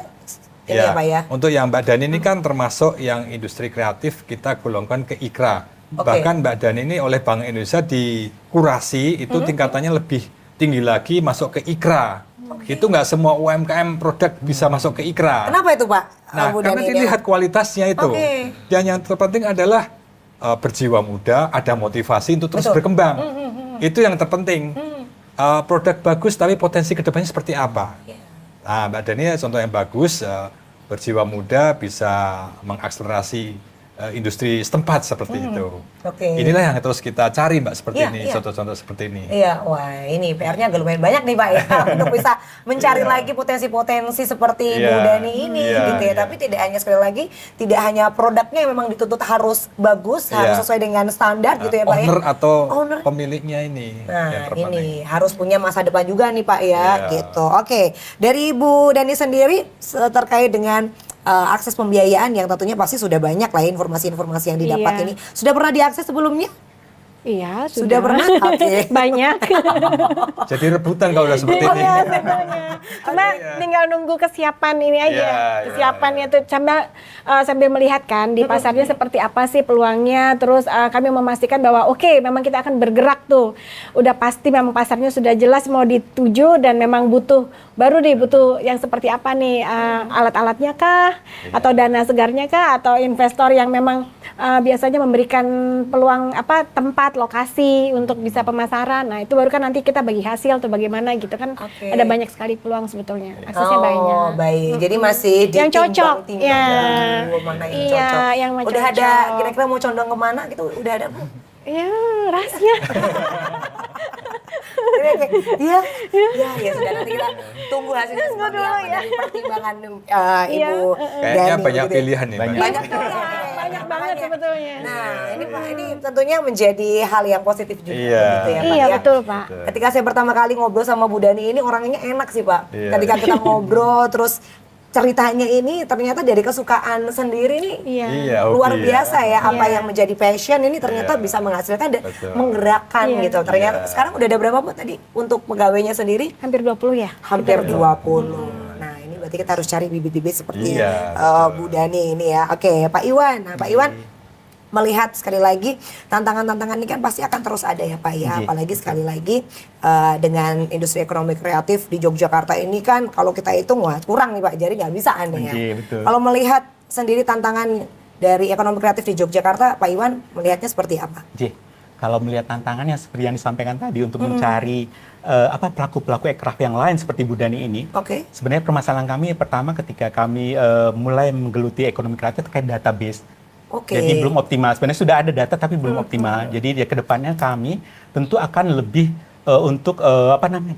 ini ya Pak ya. Untuk yang Mbak Dani ini kan termasuk yang industri kreatif kita golongkan ke IKRA. Bahkan Mbak Dani ini oleh Bank Indonesia dikurasi itu tingkatannya lebih tinggi lagi masuk ke IKRA. Itu nggak semua UMKM produk bisa masuk ke IKRA. Kenapa itu Pak? Nah, karena dilihat kualitasnya itu. Dan yang terpenting adalah berjiwa muda, ada motivasi untuk terus berkembang. Itu yang terpenting. Produk bagus tapi potensi kedepannya seperti apa? Nah, Mbak Dani contoh yang bagus, berjiwa muda bisa mengakselerasi industri setempat seperti itu. Inilah yang terus kita cari Mbak, seperti ini, contoh-contoh seperti ini. Iya, wah ini PR-nya agak lumayan banyak nih Pak ya, untuk bisa mencari lagi potensi-potensi seperti Bu Dani ini gitu ya. Tapi tidak hanya, sekali lagi, tidak hanya produknya yang memang dituntut harus bagus, harus sesuai dengan standar gitu ya Pak ya. Owner atau pemiliknya ini. Nah ini harus punya masa depan juga nih Pak ya, gitu. Oke, dari Bu Dani sendiri terkait dengan akses pembiayaan yang tentunya pasti sudah banyak lah informasi-informasi yang didapat ini. Sudah pernah diakses sebelumnya? Iya, sudah pernah. Banyak. Jadi rebutan kalau udah seperti ini. Cuma tinggal nunggu kesiapan ini aja. Kesiapannya tuh sambil melihat kan di pasarnya seperti apa sih peluangnya. Terus kami memastikan bahwa memang kita akan bergerak tuh. Udah pasti memang pasarnya sudah jelas mau dituju dan memang butuh yang seperti apa nih, alat-alatnya kah, atau dana segarnya kah, atau investor yang memang biasanya memberikan peluang tempat, lokasi untuk bisa pemasaran. Nah itu baru kan nanti kita bagi hasil tuh bagaimana gitu kan. Ada banyak sekali peluang sebetulnya, aksesnya banyak. Baik, jadi masih yang cocok. Mana yang cocok. Yang udah cocok. Ada kira-kira mau condong kemana gitu, udah ada Bu? Ya, rahasia. Iya, ya sudah, nanti kita tunggu hasilnya seperti apa dari pertimbangan Ibu Kayaknya Dani, banyak gitu ya. pilihan nih. Banyak. Banyak banget sebetulnya. Nah, ini Pak, ini tentunya menjadi hal yang positif juga Iya. gitu ya Pak. Iya ya. betul Pak. Ketika saya pertama kali ngobrol sama Bu Dani ini orangnya enak sih Pak. Iya. Ketika kita ngobrol terus ceritanya ini ternyata dari kesukaan sendiri nih Iya. Iya, luar hobi biasa ya. Apa Iya. yang menjadi passion ini ternyata Iya. bisa menghasilkan dan Betul. menggerakkan Iya. gitu. Ternyata Iya. sekarang udah ada berapa Bu tadi untuk pegawainya sendiri? Hampir 20 ya. Hampir 20. Nah, ini berarti kita harus cari bibit-bibit seperti Iya, Bu Dani ini ya. Oke, Pak Iwan. Nah, Pak Iwan melihat sekali lagi tantangan-tantangan ini kan pasti akan terus ada ya Pak ya. Iya. Apalagi sekali lagi dengan industri ekonomi kreatif di Yogyakarta ini kan kalau kita hitung wah kurang nih Pak. Jadi nggak bisa aneh ya. Iya, betul. Kalau melihat sendiri tantangan dari ekonomi kreatif di Yogyakarta, Pak Iwan melihatnya seperti apa? Kalau melihat tantangannya seperti yang disampaikan tadi untuk mencari pelaku-pelaku ekraf yang lain seperti Bu Dani ini. Oke. Sebenarnya permasalahan kami pertama ketika kami mulai menggeluti ekonomi kreatif terkait database. Oke. Jadi belum optimal. Sebenarnya sudah ada data tapi belum optimal. Jadi ya kedepannya kami tentu akan lebih untuk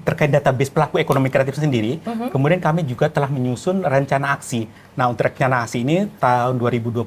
terkait database pelaku ekonomi kreatif sendiri. Kemudian kami juga telah menyusun rencana aksi. Nah, untuk rencana aksi ini tahun 2025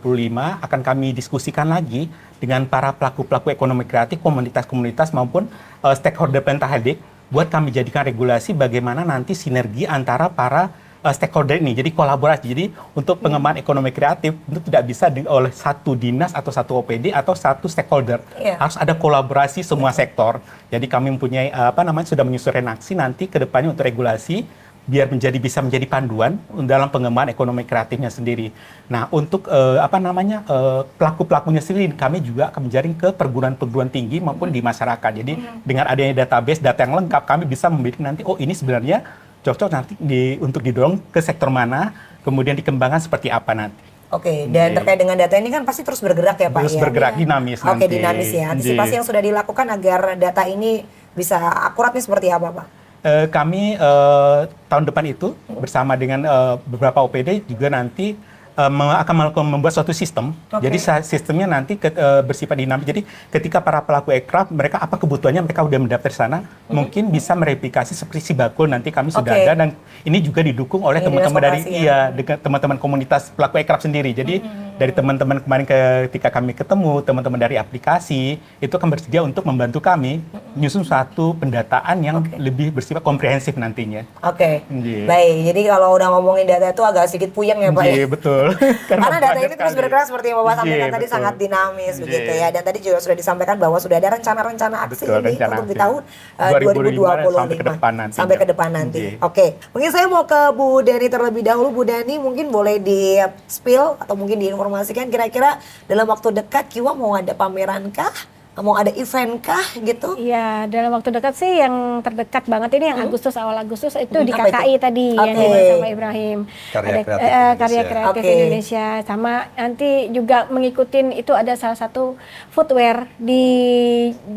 akan kami diskusikan lagi dengan para pelaku-pelaku ekonomi kreatif, komunitas-komunitas maupun stakeholder pentahedik buat kami jadikan regulasi bagaimana nanti sinergi antara para stakeholder ini, jadi kolaborasi. Jadi untuk pengembangan ekonomi kreatif itu tidak bisa oleh satu dinas atau satu OPD atau satu stakeholder. Iya. Harus ada kolaborasi semua sektor. Jadi kami mempunyai sudah menyusun aksi nanti ke depannya untuk regulasi biar bisa menjadi panduan dalam pengembangan ekonomi kreatifnya sendiri. Nah, untuk pelaku-pelakunya sendiri kami juga akan menjaring ke perguruan-perguruan tinggi maupun di masyarakat. Jadi dengan adanya database data yang lengkap kami bisa memiliki nanti ini sebenarnya cocok nanti untuk didorong ke sektor mana, kemudian dikembangkan seperti apa nanti. Oke, dan terkait dengan data ini kan pasti terus bergerak ya Pak Terus ya? bergerak dinamis Oke, nanti. dinamis ya. Antisipasi yang sudah dilakukan agar data ini bisa akurat nih seperti apa Pak? Kami tahun depan itu bersama dengan beberapa OPD juga nanti akan membuat suatu sistem. Oke. Jadi sistemnya nanti bersifat dinamis. Jadi ketika para pelaku ekraf mereka apa kebutuhannya mereka udah mendaftar di sana, mungkin bisa mereplikasi seperti Sibakul nanti kami sudah Oke. ada dan ini juga didukung oleh Ini teman-teman dari dinas koperasi ya? dengan teman-teman komunitas pelaku ekraf sendiri. Jadi dari teman-teman kemarin ketika kami ketemu teman-teman dari aplikasi itu akan bersedia untuk membantu kami menyusun suatu pendataan yang lebih bersifat komprehensif nantinya. Oke, Iya. baik. Jadi kalau udah ngomongin data itu agak sedikit puyeng ya Pak ya? Iya, betul. Karena data banyak ini terus sekali. bergerak seperti yang Bapak Iya, sampaikan tadi betul. sangat dinamis Iya. begitu ya. Dan tadi juga sudah disampaikan bahwa sudah ada rencana-rencana aksi Betul, ini rencana untuk di aksi. tahun 2025 sampai ke depan nanti. Sampai ke depan nanti. Iya. Oke, mungkin saya mau ke Bu Dani terlebih dahulu. Bu Dani mungkin boleh di spill atau mungkin diinformasikan kira-kira dalam waktu dekat Kiwa mau ada pameran kah? Mau ada event kah gitu? Iya, dalam waktu dekat sih yang terdekat banget ini yang awal Agustus itu di Apa KKI itu? tadi Oke. yang dibuat sama Ibrahim. Karya Ada, Kreatif Indonesia. Karya Kreatif Oke. Indonesia. Sama nanti juga mengikutin itu ada salah satu footwear di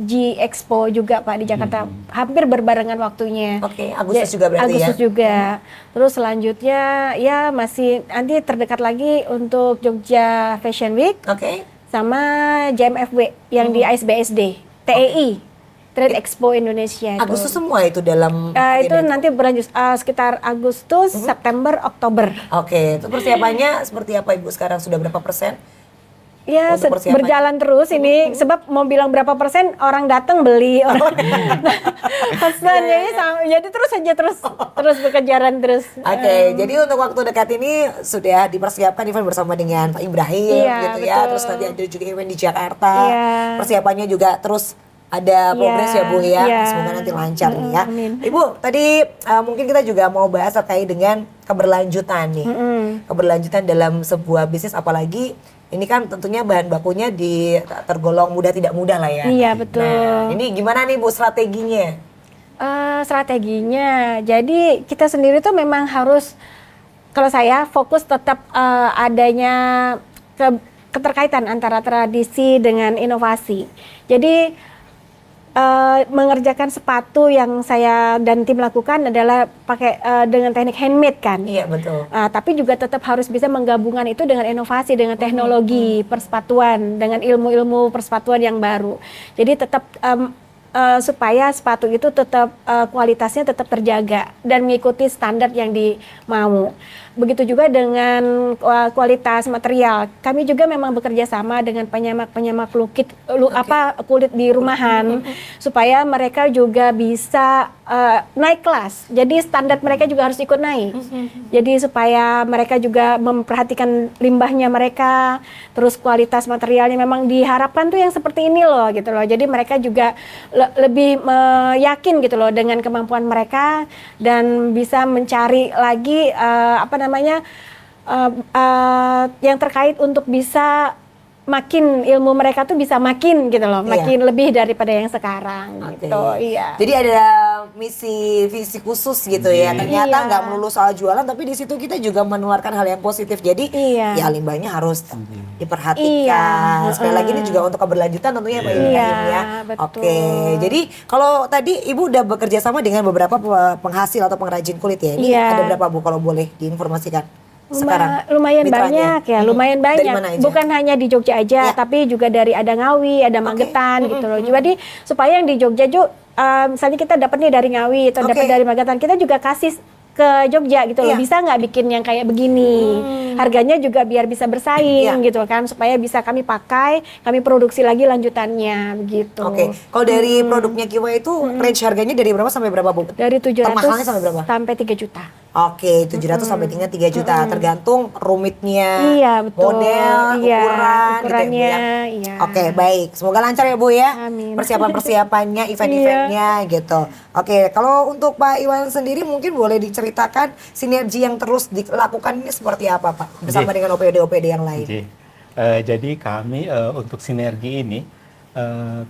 G Expo juga Pak di Jakarta. Hampir berbarengan waktunya. Oke, Agustus juga berarti Agustus ya? juga. Terus selanjutnya ya masih nanti terdekat lagi untuk Jogja Fashion Week Oke. sama JMFW yang di ASBSD, TEI, Trade Expo Indonesia. Agustus semua itu dalam Itu agenda nanti berlanjut sekitar Agustus, September, Oktober. Oke, itu persiapannya seperti apa Ibu sekarang sudah berapa persen? Ya Untuk persiapan. berjalan terus ini sebab mau bilang berapa persen orang datang beli orang pesan jadi terus berkejaran terus. Oke, jadi untuk waktu dekat ini sudah dipersiapkan event bersama dengan Pak Ibrahim Iya, gitu ya. betul. Terus nanti ada juga event di Jakarta. Iya. Persiapannya juga terus ada progres Iya, ya Bu ya. iya. Semoga nanti lancar nih ya. Amin. Ibu, tadi mungkin kita juga mau bahas terkait dengan keberlanjutan nih. Keberlanjutan dalam sebuah bisnis apalagi ini kan tentunya bahan bakunya tergolong mudah tidak mudah lah ya. Iya, betul. Nah, ini gimana nih Bu strateginya? Strateginya, jadi kita sendiri tuh memang harus, kalau saya fokus tetap adanya keterkaitan antara tradisi dengan inovasi. Jadi mengerjakan sepatu yang saya dan tim lakukan adalah pakai dengan teknik handmade kan. Iya betul. Tapi juga tetap harus bisa menggabungkan itu dengan inovasi, dengan teknologi persepatuan, dengan ilmu-ilmu persepatuan yang baru. Jadi tetap supaya sepatu itu tetap kualitasnya tetap terjaga dan mengikuti standar yang dimau. Begitu juga dengan kualitas material. Kami juga memang bekerja sama dengan penyamak kulit di rumahan supaya mereka juga bisa naik kelas. Jadi standar mereka juga harus ikut naik. Jadi supaya mereka juga memperhatikan limbahnya mereka, terus kualitas materialnya memang diharapkan tuh yang seperti ini loh gitu loh. Jadi mereka juga lebih yakin gitu loh dengan kemampuan mereka dan bisa mencari lagi yang terkait untuk bisa makin ilmu mereka tuh bisa makin gitu loh, makin lebih daripada yang sekarang gitu. Iya. Jadi ada visi khusus gitu ya. Ternyata nggak melulu soal jualan, tapi di situ kita juga menularkan hal yang positif. Jadi ya limbahnya harus diperhatikan. Sekali lagi ini juga untuk keberlanjutan tentunya Pak Ibrahim ya. Betul. Oke. Jadi kalau tadi Ibu udah bekerja sama dengan beberapa penghasil atau pengrajin kulit ya. Ini ada berapa Bu kalau boleh diinformasikan? Sekarang lumayan banyak ya, lumayan banyak. Bukan hanya di Jogja aja, tapi juga dari ada Ngawi, ada Magetan gitu loh. Jadi supaya yang di Jogja misalnya kita dapat nih dari Ngawi atau dapat dari Magetan, kita juga kasih ke Jogja gitu loh. Bisa nggak bikin yang kayak begini? Harganya juga biar bisa bersaing gitu kan, supaya bisa kami pakai, kami produksi lagi lanjutannya begitu. Oke. Kalau dari produknya Kiwa itu range harganya dari berapa sampai berapa Bu? Dari 700 termahalnya sampai berapa? Sampai 3 juta. Oke, 700 sampai dengan 3 juta, tergantung rumitnya, betul. model, ukurannya, gitu ya, Bu. Oke, baik. Semoga lancar ya Bu ya. Amin. Persiapan-persiapannya, event-eventnya gitu. Oke, kalau untuk Pak Iwan sendiri mungkin boleh diceritakan sinergi yang terus dilakukan ini seperti apa Pak? Bersama dengan OPD-OPD yang lain. Jadi kami untuk sinergi ini,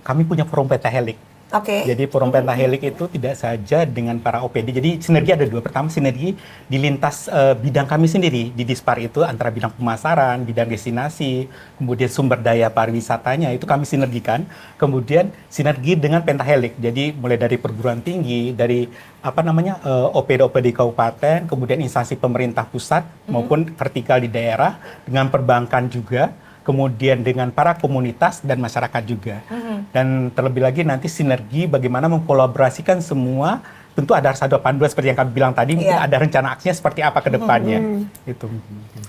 kami punya forum pentahelix. Jadi forum pentahelix itu tidak saja dengan para OPD. Jadi sinergi ada dua. Pertama sinergi di lintas bidang kami sendiri. Di Dispar itu antara bidang pemasaran, bidang destinasi, kemudian sumber daya pariwisatanya itu kami sinergikan. Kemudian sinergi dengan pentahelix. Jadi mulai dari perguruan tinggi, dari OPD-OPD kabupaten, kemudian instansi pemerintah pusat maupun vertikal di daerah, dengan perbankan juga. Kemudian dengan para komunitas dan masyarakat juga. Dan terlebih lagi nanti sinergi bagaimana mengkolaborasikan semua, tentu ada harus ada panduan seperti yang kami bilang tadi, mungkin ada rencana aksinya seperti apa ke depannya. Itu.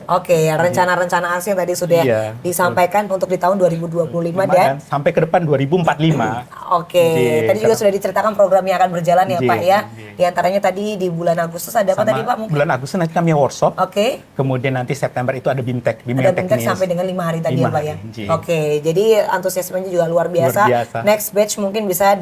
Oke, rencana-rencana aksi yang tadi sudah disampaikan untuk di tahun 2025 dan sampai ke depan 2045. Oke, tadi juga sudah diceritakan program yang akan berjalan ya Pak ya. Di antaranya tadi di bulan Agustus ada apa tadi Pak? Bulan Agustus nanti kami workshop. Kemudian nanti September itu ada BIMTEK. Ada BIMTEK sampai dengan 5 hari tadi ya Pak ya. Oke, jadi antusiasmenya juga luar biasa. Next batch mungkin bisa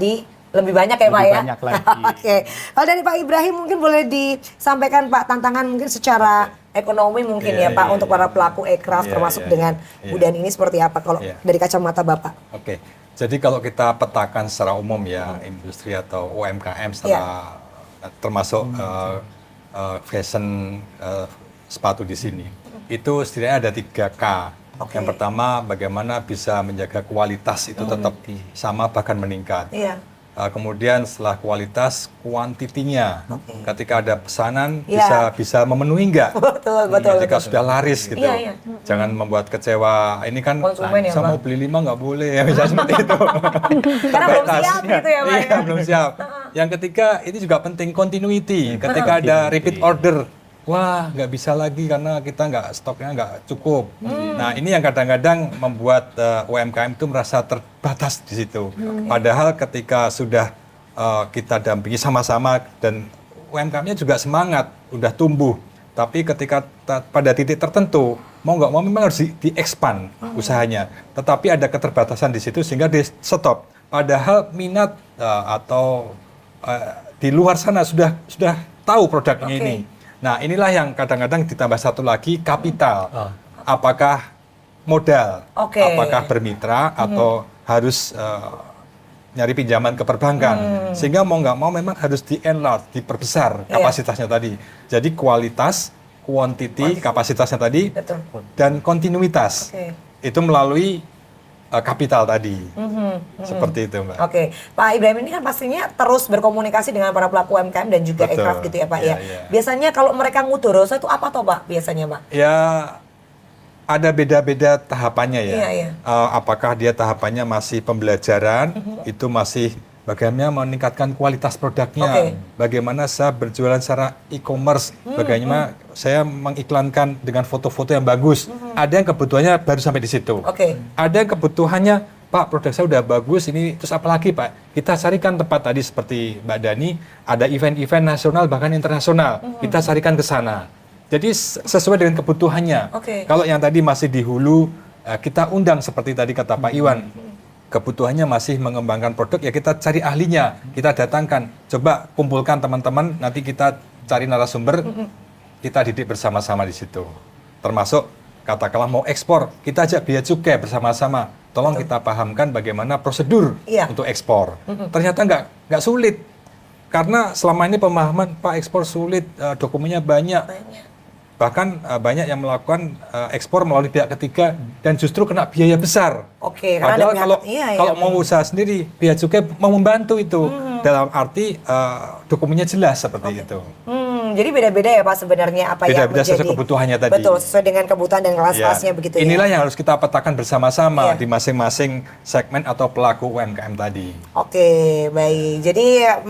lebih banyak ya Pak ya. Banyak lagi. Oke. Kalau dari Pak Ibrahim mungkin boleh disampaikan Pak tantangan mungkin secara ekonomi mungkin ya Pak untuk para pelaku ekraf termasuk dengan budaya ini seperti apa kalau dari kacamata Bapak? Oke. Jadi kalau kita petakan secara umum ya industri atau UMKM secara termasuk fashion sepatu di sini. Itu setidaknya ada 3K. Yang pertama bagaimana bisa menjaga kualitas itu tetap sama bahkan meningkat. Kemudian setelah kualitas, kuantitinya. Ketika ada pesanan bisa memenuhi enggak? Betul. Jika sudah laris gitu. Jangan membuat kecewa. Ini kan saya mau beli 5 nggak boleh ya, misalnya seperti itu. Karena belum siap gitu ya Pak. Iya, belum siap. Yang ketiga ini juga penting continuity. Ketika ada repeat order, wah nggak bisa lagi karena kita stoknya nggak cukup. Nah ini yang kadang-kadang membuat UMKM itu merasa terbatas di situ. Padahal ketika sudah kita dampingi sama-sama dan UMKM-nya juga semangat, udah tumbuh. Tapi ketika pada titik tertentu mau nggak mau memang harus di-expand usahanya. Tetapi ada keterbatasan di situ sehingga di stop. Padahal minat atau di luar sana sudah tahu produknya ini. Nah inilah yang kadang-kadang ditambah satu lagi kapital. Apakah modal, apakah bermitra atau harus nyari pinjaman ke perbankan. Sehingga mau nggak mau memang harus di-enlarge, diperbesar kapasitasnya tadi. Jadi kualitas, quantity, kapasitasnya tadi, dan kontinuitas. Itu melalui kapital tadi. Seperti itu Mbak. Oke, Pak Ibrahim ini kan pastinya terus berkomunikasi dengan para pelaku UMKM dan juga ekraf gitu ya Pak ya. Biasanya kalau mereka nguturosa itu apa toh Pak biasanya Pak? Ya ada beda-beda tahapannya ya. Apakah dia tahapannya masih pembelajaran, itu masih bagaimana meningkatkan kualitas produknya, bagaimana saya berjualan secara e-commerce, bagaimana saya mengiklankan dengan foto-foto yang bagus. Ada yang kebutuhannya baru sampai di situ. Ada yang kebutuhannya, Pak, produk saya udah bagus, ini terus apa lagi, Pak? Kita carikan tempat tadi seperti Mbak Dani, ada event-event nasional bahkan internasional. Kita carikan ke sana. Jadi sesuai dengan kebutuhannya. Kalau yang tadi masih di hulu, kita undang seperti tadi kata Pak Iwan. Kebutuhannya masih mengembangkan produk, ya kita cari ahlinya, kita datangkan. Coba kumpulkan teman-teman, nanti kita cari narasumber, kita didik bersama-sama di situ. Termasuk katakanlah mau ekspor, kita ajak bea cukai bersama-sama. Tolong kita pahamkan bagaimana prosedur untuk ekspor. Ternyata nggak sulit. Karena selama ini pemahaman, Pak, ekspor sulit, dokumennya banyak. Bahkan banyak yang melakukan ekspor melalui pihak ketiga dan justru kena biaya besar. Padahal kalau mau usaha sendiri, bea cukai mau membantu itu. Dalam arti dokumennya jelas seperti itu. Jadi beda-beda ya Pak sebenarnya apa yang menjadi sesuai kebutuhannya tadi. Betul, sesuai dengan kebutuhan dan kelas-kelasnya begitu ya. Inilah yang harus kita petakan bersama-sama di masing-masing segmen atau pelaku UMKM tadi. Baik. Jadi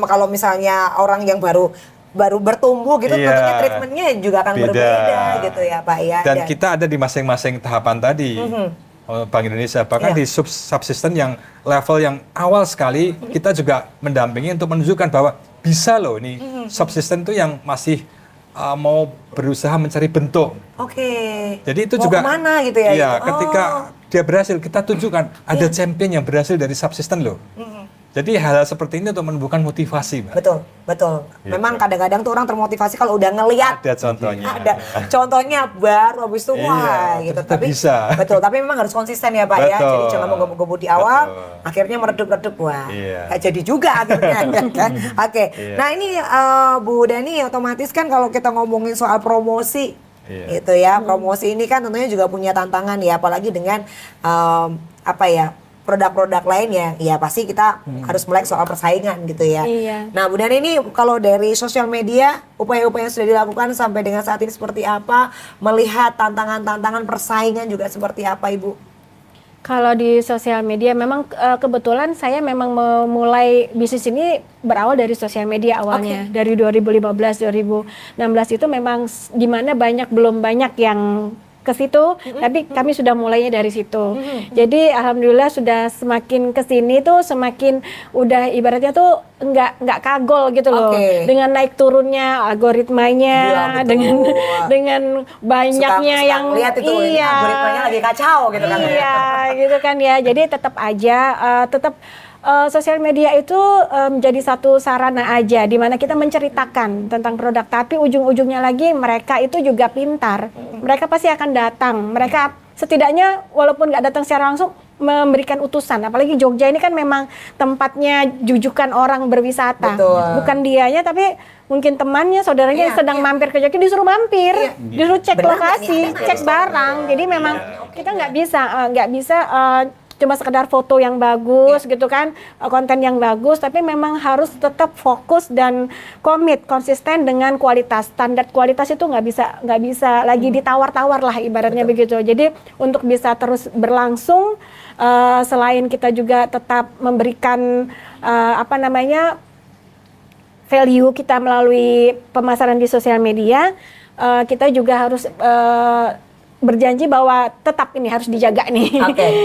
kalau misalnya orang yang baru bertumbuh gitu, tentunya treatmentnya juga akan berbeda gitu ya Pak ya. Dan kita ada di masing-masing tahapan tadi. Bank Indonesia bahkan di subsisten yang level yang awal sekali, kita juga mendampingi untuk menunjukkan bahwa bisa loh ini subsisten itu yang masih mau berusaha mencari bentuk. Jadi itu mau juga kemana gitu ya? Iya, ketika dia berhasil, kita tunjukkan ada champion yang berhasil dari subsisten loh. Jadi hal-hal seperti ini untuk menumbuhkan motivasi, Mbak. Betul. Memang kadang-kadang tuh orang termotivasi kalau udah ngelihat. Ada contohnya. Ada contohnya baru habis itu wah gitu. Tapi bisa. Betul, tapi memang harus konsisten ya Pak ya. Jadi jangan menggebu-gebu di awal, akhirnya meredup-redup wah. Nggak jadi juga akhirnya kan. Nah ini Bu Dani, otomatis kan kalau kita ngomongin soal promosi gitu ya. Promosi ini kan tentunya juga punya tantangan ya, apalagi dengan produk-produk lain ya pasti kita harus melek soal persaingan gitu ya. Nah Bu Dani, ini kalau dari sosial media upaya-upaya yang sudah dilakukan sampai dengan saat ini seperti apa? Melihat tantangan-tantangan persaingan juga seperti apa Ibu? Kalau di sosial media memang kebetulan saya memang memulai bisnis ini berawal dari sosial media awalnya. Dari 2015 2016 itu memang di mana belum banyak yang ke situ, tapi kami sudah mulainya dari situ. Jadi alhamdulillah sudah semakin ke sini tuh semakin udah ibaratnya tuh nggak kagol gitu loh. Dengan naik turunnya algoritmanya, dengan banyaknya yang algoritmanya lagi kacau gitu kan. Gitu kan ya. Jadi tetap aja sosial media itu menjadi satu sarana aja di mana kita menceritakan tentang produk, tapi ujung-ujungnya lagi mereka itu juga pintar. Mereka pasti akan datang. Mereka setidaknya walaupun nggak datang secara langsung memberikan utusan. Apalagi Jogja ini kan memang tempatnya jujukan orang berwisata. Bukan dianya tapi mungkin temannya, saudaranya yang sedang mampir ke Jogja disuruh mampir, disuruh cek lokasi, cek barang. Jadi memang kita nggak bisa cuma sekedar foto yang bagus gitu kan, konten yang bagus, tapi memang harus tetap fokus dan konsisten dengan kualitas. Standar kualitas itu nggak bisa lagi ditawar-tawar lah ibaratnya begitu. Jadi untuk bisa terus berlangsung, selain kita juga tetap memberikan value kita melalui pemasaran di sosial media, kita juga harus berjanji bahwa tetap ini harus dijaga nih.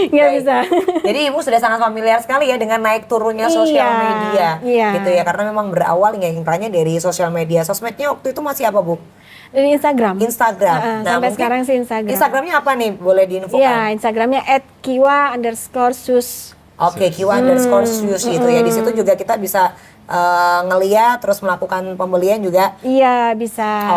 Nggak bisa. Jadi Ibu sudah sangat familiar sekali ya dengan naik turunnya sosial media. Gitu ya, karena memang berawal intinya dari sosial media. Sosmednya waktu itu masih apa Bu? Dari Instagram. Nah, sampai sekarang sih Instagram. Instagramnya apa nih? Boleh diinfokan? Iya, Instagramnya @kiwa_sus. Kiwa_sus gitu ya. Di situ juga kita bisa ngeliat terus melakukan pembelian juga. Iya, bisa.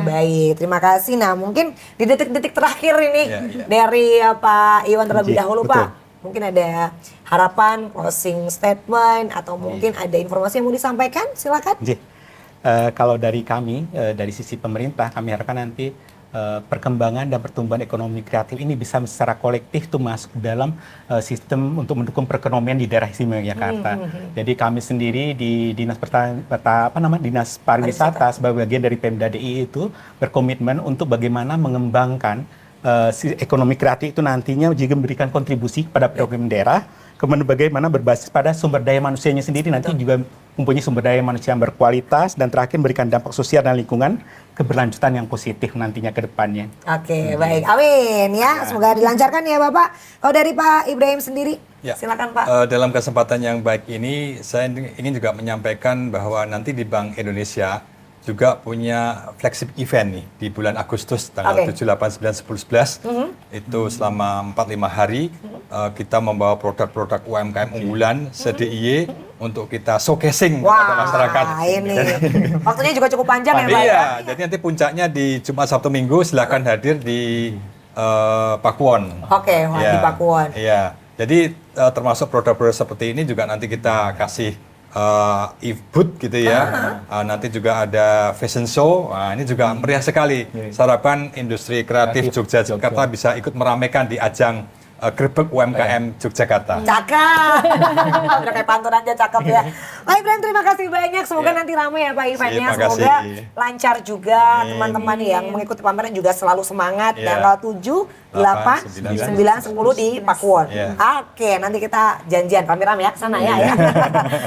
Baik. Terima kasih. Nah, mungkin di detik-detik terakhir ini dari Pak Iwan terlebih dahulu Pak. Mungkin ada harapan, closing statement atau mungkin ada informasi yang mau disampaikan? Silakan. Kalau dari kami, dari sisi pemerintah, kami harapkan nanti perkembangan dan pertumbuhan ekonomi kreatif ini bisa secara kolektif tuh masuk dalam sistem untuk mendukung perekonomian di daerah istimewa Yogyakarta. Jadi kami sendiri di Dinas Dinas Pariwisata sebagai bagian dari Pemda DIY itu berkomitmen untuk bagaimana mengembangkan ekonomi kreatif itu nantinya juga memberikan kontribusi kepada perekonomian daerah kemudian bagaimana berbasis pada sumber daya manusianya sendiri nanti juga mempunyai sumber daya manusia yang berkualitas, dan terakhir memberikan dampak sosial dan lingkungan keberlanjutan yang positif nantinya ke depannya. Oke, baik. Amin ya. Semoga dilancarkan ya Bapak. Kalau dari Pak Ibrahim sendiri, Ya. silakan Pak. Dalam kesempatan yang baik ini, saya ingin juga menyampaikan bahwa nanti di Bank Indonesia juga punya flagship event nih di bulan Agustus tanggal 7, 8, 9, 10, 11. Itu selama 4-5 hari kita membawa produk-produk UMKM unggulan se-DIY untuk kita showcasing kepada masyarakat. Wah, ini waktunya juga cukup panjang ya Pak. Iya, jadi nanti puncaknya di Jumat, Sabtu, Minggu, silakan hadir di Pakuwon. Oke, wah, di Pakuwon. Iya, jadi termasuk produk-produk seperti ini juga nanti kita kasih e-booth gitu ya. Nanti juga ada fashion show. Nah, ini juga meriah sekali. Saya harapkan industri kreatif Yogyakarta bisa ikut meramaikan di ajang Grebek UMKM Yogyakarta. Cakep. Udah kayak pantun aja cakep ya. Pak Ibrahim, terima kasih banyak. Semoga nanti ramai ya Pak eventnya. Terima kasih. Semoga lancar juga teman-teman yang mengikuti pameran juga selalu semangat. Tanggal 7, 8, 9, 10 di Pakuwon. Oke, nanti kita janjian rame-rame ya ke sana ya.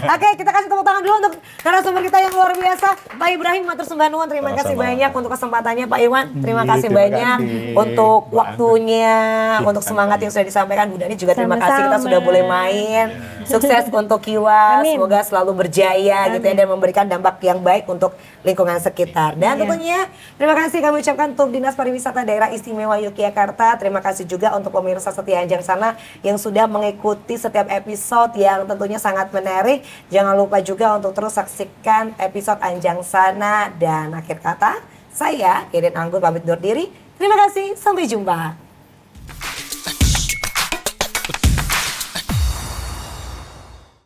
Oke, kita kasih tepuk tangan dulu untuk narasumber kita yang luar biasa. Pak Ibrahim matur sembah nuwun, terima kasih banyak untuk kesempatannya Pak Iwan. Terima kasih banyak untuk waktunya, untuk semangat yang sudah disampaikan. Bu Dani juga terima kasih, kita sudah boleh main. Sukses untuk Kiwa, semoga selalu berjaya gitu ya, dan memberikan dampak yang baik untuk lingkungan sekitar. Dan tentunya terima kasih kami ucapkan untuk Dinas Pariwisata Daerah Istimewa Yogyakarta. Terima kasih juga untuk pemirsa setia Anjang Sana yang sudah mengikuti setiap episode yang tentunya sangat menarik. Jangan lupa juga untuk terus saksikan episode Anjang Sana. Dan akhir kata, saya Irin Anggun pamit undur diri. Terima kasih, sampai jumpa.